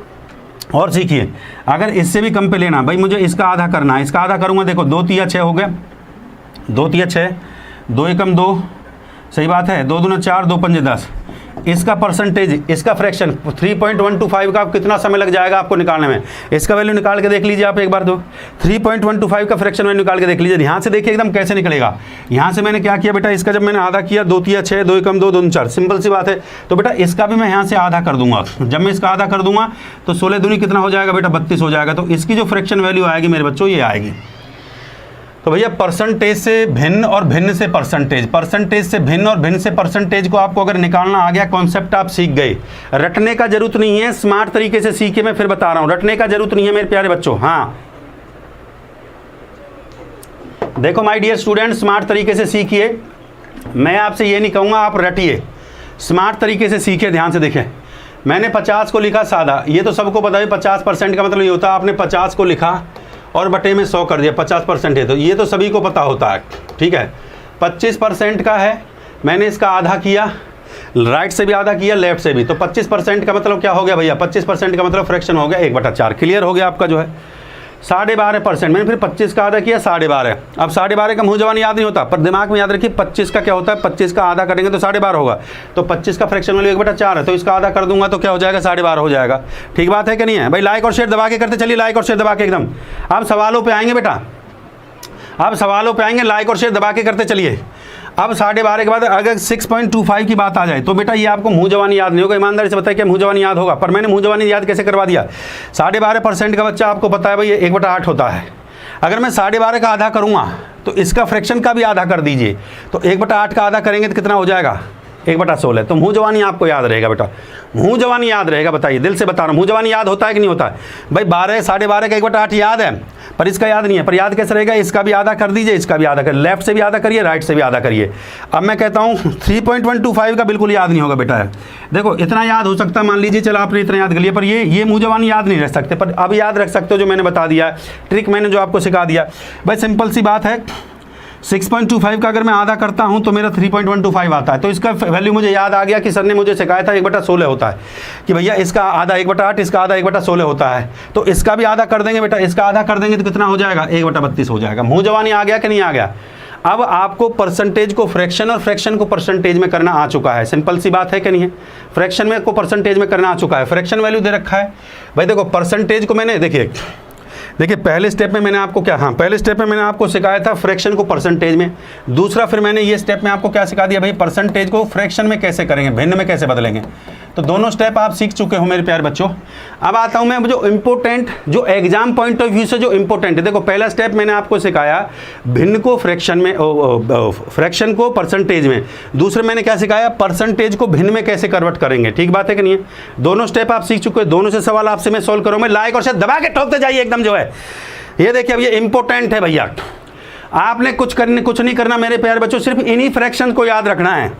और सीखिए, अगर इससे भी कम पे लेना भाई मुझे इसका आधा करना है, इसका आधा करूँगा। देखो 2 तिया 6 हो गया, 2 तिया 6, 2 एकम 2, सही बात है, 2 दूना 4, 2 पंजे 10। इसका परसेंटेज, इसका फ्रैक्शन 3.125 का कितना समय लग जाएगा आपको निकालने में? इसका वैल्यू निकाल के देख लीजिए आप एक बार। तो 3.125 का फ्रैक्शन वैल्यू निकाल के देख लीजिए। यहाँ से देखिए एकदम कैसे निकलेगा। यहाँ से मैंने क्या किया बेटा, इसका जब मैंने आधा किया 2 तिया 6, 2 एकम 2, 2 दूनी 4, सिंपल सी बात है। तो बेटा इसका भी मैं यहाँ से आधा कर दूंगा। जब मैं इसका आधा कर दूंगा तो 16 दूनी कितना हो जाएगा बेटा 32 हो जाएगा। तो इसकी जो फ्रैक्शन वैल्यू आएगी मेरे बच्चों ये आएगी। तो भैया परसेंटेज से भिन्न और भिन्न से परसेंटेज, परसेंटेज से भिन्न और भिन्न से परसेंटेज को आपको अगर निकालना आ गया, कॉन्सेप्ट आप सीख गए। रटने का जरूरत नहीं है, स्मार्ट तरीके से सीखे। मैं फिर बता रहा हूं, रटने का जरूरत नहीं है मेरे प्यारे बच्चों। हाँ देखो माय डियर स्टूडेंट, स्मार्ट तरीके से सीखिए। मैं आपसे ये नहीं कहूँगा आप रटिए, स्मार्ट तरीके से सीखिए। ध्यान से देखें, मैंने 50 को लिखा सादा, ये तो सबको पता है 50% का मतलब ये होता है आपने 50 को लिखा और बटे में 100 कर दिया, 50% है, तो ये तो सभी को पता होता है। ठीक है, 25% का है, मैंने इसका आधा किया, राइट से भी आधा किया, लेफ्ट से भी, तो 25% का मतलब क्या हो गया भैया, 25% का मतलब फ्रैक्शन हो गया 1/4। क्लियर हो गया आपका जो है 12.5%। मैंने फिर 25 का आधा किया 12.5। अब 12.5 का मुँह जवानी याद नहीं होता, पर दिमाग में याद रखिए 25 का क्या होता है, 25 का आधा करेंगे तो 12.5 होगा। तो 25 का फ्रैक्शन वैल्यू 1/4 है, तो इसका आधा कर दूंगा तो क्या हो जाएगा 12.5 हो जाएगा। ठीक बात है कि नहीं है भाई? लाइक और शेयर दबा के करते चलिए, लाइक और शेयर दबा के एकदम। अब सवालों पर आएंगे बेटा, अब सवालों पे आएंगे, लाइक और शेयर दबा के करते चलिए। अब 12.5 के बाद अगर 6.25 की बात आ जाए तो बेटा ये आपको मुँह जवानी याद नहीं होगा। ईमानदारी से बताइए क्या मुँह जवानी याद होगा? पर मैंने मुँह जवानी याद कैसे करवा दिया? 12.5% का बच्चा आपको पता है भाई 1/8 होता है। अगर मैं 12.5 का आधा करूँगा तो इसका फ्रैक्शन का भी आधा कर दीजिए, तो 1/8 का आधा करेंगे तो कितना हो जाएगा? 1/16। तो मुँह जवानी आपको याद रहेगा बेटा, मुँह जवानी याद रहेगा। बताइए, दिल से बता रहा हूँ, मुँह जवानी याद होता है कि नहीं होता है? भाई 12 12.5 का 1/8 याद है, पर इसका याद नहीं है। पर याद कैसे रहेगा? इसका भी आधा कर दीजिए, इसका भी आधा कर, लेफ्ट से भी आधा करिए, राइट से भी आधा करिए। अब मैं कहता हूँ 3.125 का बिल्कुल याद नहीं होगा बेटा। देखो इतना याद हो सकता है, मान लीजिए चलो आपने इतना याद कर लिया, पर ये मुँह जवानी याद नहीं रख सकते। पर अब याद रख सकते हो जो मैंने बता दिया, ट्रिक मैंने जो आपको सिखा दिया। भाई सिंपल सी बात है, 6.25 का अगर मैं आधा करता हूं तो मेरा 3.125 आता है। तो इसका वैल्यू मुझे याद आ गया कि सर ने मुझे सिखाया था 1/16 होता है, कि भैया इसका आधा 1/8, इसका आधा 1/16 होता है। तो इसका भी आधा कर देंगे बेटा, इसका आधा कर देंगे तो कितना हो जाएगा? 1/32 हो जाएगा। मुँह जवानी आ गया कि नहीं आ गया? अब आपको परसेंटेज को फ्रैक्शन और फ्रैक्शन को परसेंटेज में करना आ चुका है। सिंपल सी बात है कि नहीं है? फ्रैक्शन में को परसेंटेज में करना आ चुका है। फ्रैक्शन वैल्यू दे रखा है भाई। देखो परसेंटेज को मैंने देखिए पहले स्टेप में मैंने आपको क्या, पहले स्टेप में मैंने आपको सिखाया था फ्रैक्शन को परसेंटेज में। दूसरा फिर मैंने ये स्टेप में आपको क्या सिखा दिया भाई? परसेंटेज को फ्रैक्शन में कैसे करेंगे, भिन्न में कैसे बदलेंगे। तो दोनों स्टेप आप सीख चुके हो मेरे प्यारे बच्चों। अब आता हूं मैं जो इम्पोर्टेंट, जो एग्जाम पॉइंट ऑफ व्यू से जो इम्पोर्टेंट है। देखो पहला स्टेप मैंने आपको सिखाया भिन्न को फ्रैक्शन में, फ्रैक्शन को परसेंटेज में। दूसरे मैंने क्या सिखाया? परसेंटेज को भिन्न में कैसे कन्वर्ट करेंगे। ठीक बात है कि नहीं है? दोनों स्टेप आप सीख चुके हो। दोनों से सवाल आपसे मैं सोल्व करूँ। मैं लाइक और शेयर दबा के ठोकते जाइए एकदम जो है। ये देखिए अब ये इंपॉर्टेंट है भैया, आपने कुछ नहीं करना मेरे प्यारे बच्चों, सिर्फ इन्हीं फ्रैक्शन को याद रखना है।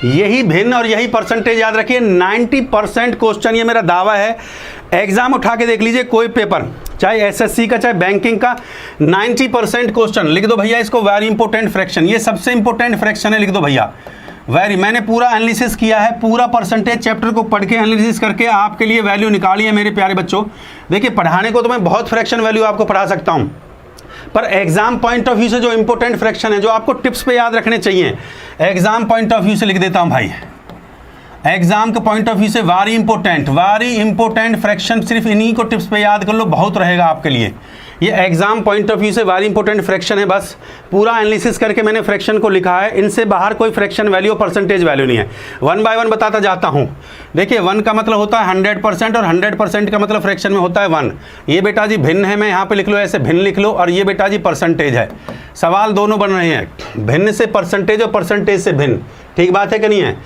यही भिन्न और यही परसेंटेज याद रखिए। 90% क्वेश्चन, ये मेरा दावा है, एग्जाम उठा के देख लीजिए कोई पेपर, चाहे एसएससी का चाहे बैंकिंग का, 90% क्वेश्चन लिख दो भैया इसको वेरी इंपॉर्टेंट फ्रैक्शन। ये सबसे इंपॉर्टेंट फ्रैक्शन है, लिख दो भैया वेरी। मैंने पूरा एनालिसिस किया है, पूरा परसेंटेज चैप्टर को पढ़ के एनालिसिस करके आपके लिए वैल्यू निकाली है मेरे प्यारे बच्चों। देखिए पढ़ाने को तो मैं बहुत फ्रैक्शन वैल्यू आपको पढ़ा सकता हूं, पर एग्जाम पॉइंट ऑफ व्यू से जो इंपॉर्टेंट फ्रैक्शन है, जो आपको टिप्स पे याद रखने चाहिए, एग्जाम पॉइंट ऑफ व्यू से लिख देता हूं भाई। एग्जाम के पॉइंट ऑफ व्यू से वेरी इंपॉर्टेंट फ्रैक्शन, सिर्फ इन्हीं को टिप्स पे याद कर लो, बहुत रहेगा आपके लिए। ये एग्जाम पॉइंट ऑफ व्यू से वेरी इंपॉर्टेंट फ्रैक्शन है। बस पूरा एनालिसिस करके मैंने फ्रैक्शन को लिखा है, इनसे बाहर कोई फ्रैक्शन वैल्यू परसेंटेज वैल्यू नहीं है। 1 बाय 1 बताता जाता हूँ। देखिए 1 का मतलब होता है 100% और 100% का मतलब फ्रैक्शन में होता है 1। ये बेटा जी भिन्न है, मैं यहाँ पे लिख लो, ऐसे भिन्न लिख लो, और ये बेटा जी परसेंटेज है। सवाल दोनों बन रहे हैं, भिन्न से परसेंटेज और परसेंटेज से भिन्न। ठीक बात है कि नहीं है?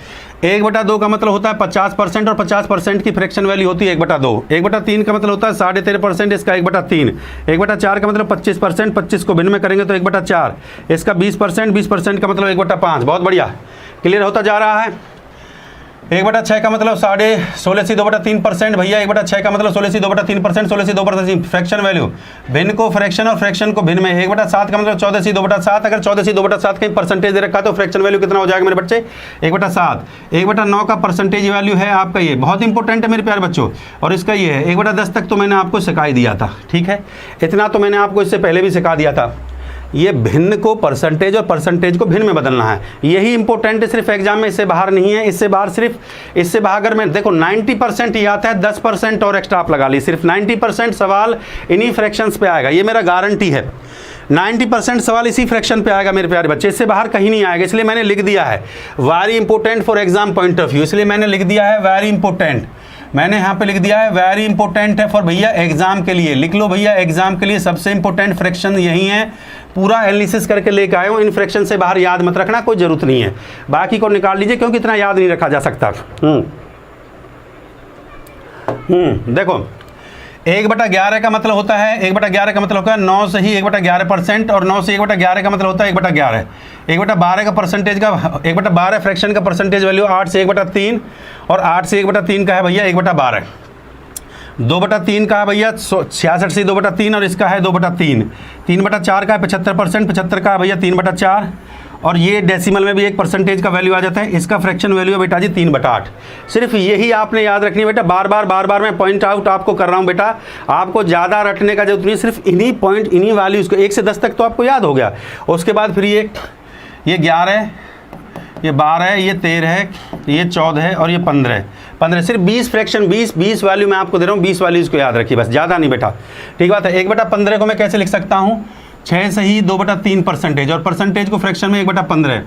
1/2 का मतलब होता है 50% और 50% की फ्रैक्शन वैल्यू होती है 1/2। 1/3 का मतलब होता है 13.5%, इसका 1/3। 1/4 का मतलब 25%, 25 को भिन्न में करेंगे तो 1/4। इसका 20%, 20% का मतलब 1/5। बहुत बढ़िया, क्लियर होता जा रहा है। 1/6 का मतलब 16.5 2/3% भैया। 1/6 का मतलब 16 2/3%, 16 2/3 फ्रैक्शन वैल्यू। भिन्न को फ्रैक्शन और फ्रैक्शन को भिन्न में। 1/7 का मतलब 14 2/7। अगर 14 2/7 कहीं परसेंटेज दे रखा तो फ्रैक्शन वैल्यू कितना हो जाएगा मेरे बच्चे? 1/7। 1/9 का परसेंटेज वैल्यू है आपका, ये बहुत इंपॉर्टेंट है मेरे प्यारे बच्चों। और इसका ये है 1/10 तक तो मैंने आपको सिखा ही दिया था। ठीक है, इतना तो मैंने आपको इससे पहले भी सिखा दिया था। ये भिन्न को परसेंटेज और परसेंटेज को भिन्न में बदलना है, यही इंपॉर्टेंट है। सिर्फ एग्जाम में इससे बाहर नहीं है। इससे बाहर सिर्फ इससे बाहर अगर मैं देखो 90% ही आता है, 10% और एक्स्ट्रा आप लगा ली, सिर्फ 90% सवाल इन्हीं फ्रैक्शंस पे आएगा। ये मेरा गारंटी है, 90% सवाल इसी फ्रैक्शन पे आएगा मेरे प्यारे बच्चे, इससे बाहर कहीं नहीं आएगा। इसलिए मैंने लिख दिया है very important for exam point of view, इसलिए मैंने लिख दिया है वेरी इंपॉर्टेंट। मैंने यहाँ पे लिख दिया है वेरी इंपॉर्टेंट है फॉर भैया एग्जाम के लिए। लिख लो भैया, एग्जाम के लिए सबसे इंपॉर्टेंट फ्रैक्शन यही है। पूरा एनालिसिस करके लेके आए हो, इन फ्रैक्शन से बाहर याद मत रखना, कोई जरूरत नहीं है। बाकी को निकाल लीजिए क्योंकि इतना याद नहीं रखा जा सकता। देखो 1/11 का मतलब होता है, 1/11 का मतलब होता है 9 से ही 1/11%, और 9 से 1/11 का मतलब होता है 1/11। 1/12 का परसेंटेज का 1/12 फ्रैक्शन का परसेंटेज वैल्यू 8 से 1/3, और 8 से 1/3 का है भैया 1/12। 2/3 का है भैया 66 से 2/3, और इसका है 2/3। 3/4 का है 75%, 75 का है भैया 3/4, और ये डेसिमल में भी एक परसेंटेज का वैल्यू आ जाता है। इसका फ्रैक्शन वैल्यू है बेटा जी 3/8। सिर्फ यही आपने याद रखनी है बेटा। बार बार मैं पॉइंट आउट आपको कर रहा हूँ बेटा, आपको ज़्यादा रटने का जरूरत नहीं है। सिर्फ इन्हीं पॉइंट, इन्हीं वैल्यूज़ को 1 से 10 तक तो आपको याद हो गया। उसके बाद फिर ये 11, ये 12, ये 13, ये 14 और ये 15। सिर्फ 20 फ्रैक्शन, 20 वैल्यू मैं आपको दे रहा हूँ। 20 वैल्यूज़ को याद रखिए बस, ज़्यादा नहीं बेटा। ठीक बात है। 1/15 को मैं कैसे लिख सकता हूँ? 6 सही 2/3 परसेंटेज, और परसेंटेज को फ्रैक्शन में 1/15,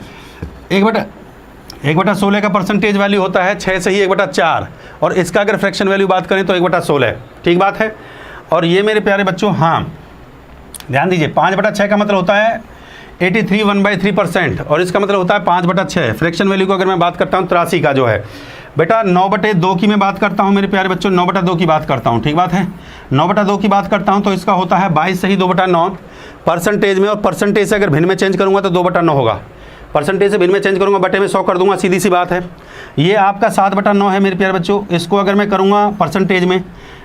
1/16 का परसेंटेज वैल्यू होता है 6 सही 1/4, और इसका अगर फ्रैक्शन वैल्यू बात करें तो 1/16। ठीक बात है। और ये मेरे प्यारे बच्चों, हाँ ध्यान दीजिए, 5/6 का मतलब होता है 83 1/3%, और इसका मतलब होता है 5/6। फ्रैक्शन वैल्यू को अगर मैं बात करता हूँ 83 का जो है बेटा 9/2 की मैं बात करता हूँ मेरे प्यारे बच्चों, 9/2 की बात करता हूँ। ठीक बात है, 9/2 की बात करता हूँ तो इसका होता है 22 सही 2/9 परसेंटेज में, और परसेंटेज से अगर भिन्न में चेंज करूँगा तो 2/9 होगा। परसेंटेज से भिन्न में चेंज करूँगा बटे में 100 कर दूंगा, सीधी सी बात है। ये आपका 7/9 है मेरे प्यारे बच्चों। इसको अगर मैं करूँगा परसेंटेज में,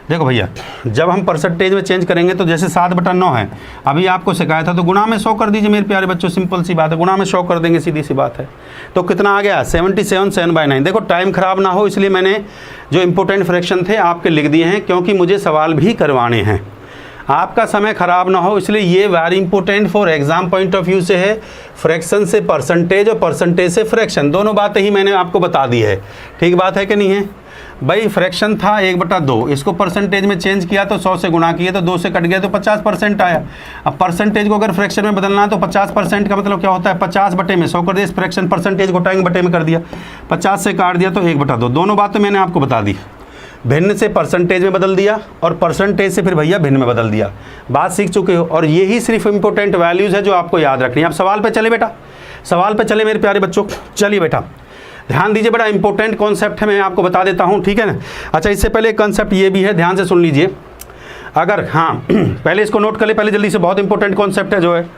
देखो भैया जब हम परसेंटेज में चेंज करेंगे तो जैसे 7/9 है, अभी आपको सिखाया था, तो गुणा में 100 कर दीजिए मेरे प्यारे बच्चों, सिंपल सी बात है, गुणा में 100 कर देंगे, सीधी सी बात है। तो कितना आ गया 77 7/9। देखो टाइम खराब ना हो इसलिए मैंने जो इंपॉर्टेंट फ्रैक्शन थे आपके लिख दिए हैं, क्योंकि मुझे सवाल भी करवाने हैं, आपका समय खराब ना हो इसलिए। ये very important for exam point of view से है, फ्रैक्शन से परसेंटेज और परसेंटेज से फ्रैक्शन, दोनों बातें ही मैंने आपको बता दी है। ठीक बात है कि नहीं है भाई। फ्रैक्शन था 1/2, इसको परसेंटेज में चेंज किया तो 100 से गुणा किया तो 2 से कट गया तो 50% आया। अब परसेंटेज को अगर फ्रैक्शन में बदलना है तो 50% का मतलब क्या होता है, 50 बटे में 100 कर दिया, इस फ्रैक्शन परसेंटेज को टाइम बटे में कर दिया, 50 से काट दिया तो 1/2। दोनों बातें मैंने आपको बता दी, भिन्न से परसेंटेज में बदल दिया और परसेंटेज से फिर भैया भिन्न में बदल दिया, बात सीख चुके हो। और यही सिर्फ इंपॉर्टेंट वैल्यूज़ है जो आपको याद रखनी है। अब सवाल पे चले बेटा, सवाल पे चले मेरे प्यारे बच्चों, चलिए बेटा ध्यान दीजिए, बड़ा इंपॉर्टेंट कॉन्सेप्ट है, मैं आपको बता देता हूँ, ठीक है ना। अच्छा इससे पहले एक कॉन्सेप्ट ये भी है, ध्यान से सुन लीजिए। अगर हाँ पहले इसको नोट कर ले पहले जल्दी से, बहुत इंपॉर्टेंट कॉन्सेप्ट है जो है।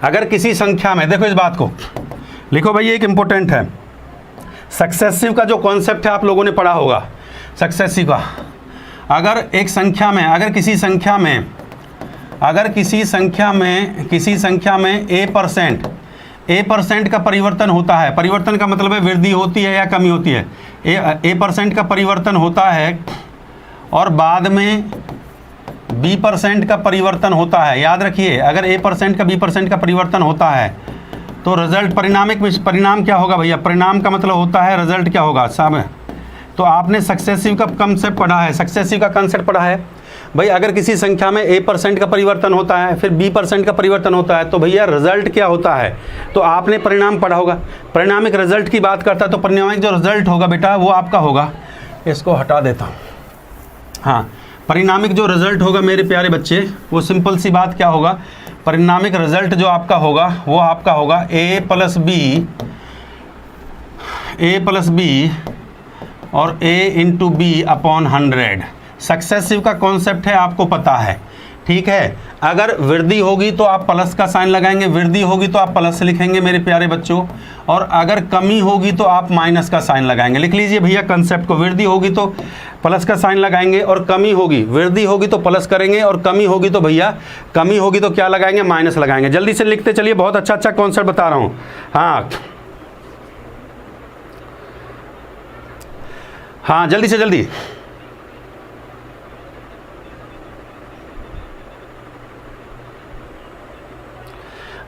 अगर किसी संख्या में, देखो इस बात को लिखो भाई, एक इंपॉर्टेंट है, सक्सेसिव का जो कॉन्सेप्ट है आप लोगों ने पढ़ा होगा, सक्सेसिव का। अगर एक संख्या में, अगर किसी संख्या में ए परसेंट का परिवर्तन होता है, परिवर्तन का मतलब है वृद्धि होती है या कमी होती है, ए परसेंट का परिवर्तन होता है और बाद में बी परसेंट का परिवर्तन होता है, याद रखिए, अगर ए परसेंट का बी परसेंट का परिवर्तन होता है तो रिजल्ट परिणाम क्या होगा भैया, परिणाम का मतलब होता है रिजल्ट क्या होगा साहब। तो आपने सक्सेसिव का कंसेप्ट पढ़ा है, सक्सेसिव का कंसेप्ट पढ़ा है भाई। अगर किसी संख्या में ए परसेंट का परिवर्तन होता है फिर बी परसेंट का परिवर्तन होता है तो भैया रिजल्ट क्या होता है, तो आपने परिणाम पढ़ा होगा। परिणामिक रिजल्ट की बात करता है तो परिणामिक जो रिजल्ट होगा बेटा वो आपका होगा, इसको हटा देता हूँ, हाँ, परिणामिक जो रिजल्ट होगा मेरे प्यारे बच्चे वो सिंपल सी बात क्या होगा, परिणामिक रिजल्ट जो आपका होगा वो आपका होगा ए प्लस बी और a into B upon 100। Successive का कॉन्सेप्ट है, आपको पता है, ठीक है। अगर वृद्धि होगी तो आप प्लस का साइन लगाएंगे, वृद्धि होगी तो आप प्लस लिखेंगे मेरे प्यारे बच्चों, और अगर कमी होगी तो आप माइनस का साइन लगाएंगे। लिख लीजिए भैया कंसेप्ट को, वृद्धि होगी तो प्लस का साइन लगाएंगे और कमी होगी, वृद्धि होगी तो प्लस करेंगे और कमी होगी तो भैया कमी होगी तो क्या लगाएंगे, माइनस लगाएंगे। जल्दी से लिखते चलिए, बहुत अच्छा कॉन्सेप्ट बता रहा हूँ। हाँ जल्दी से जल्दी।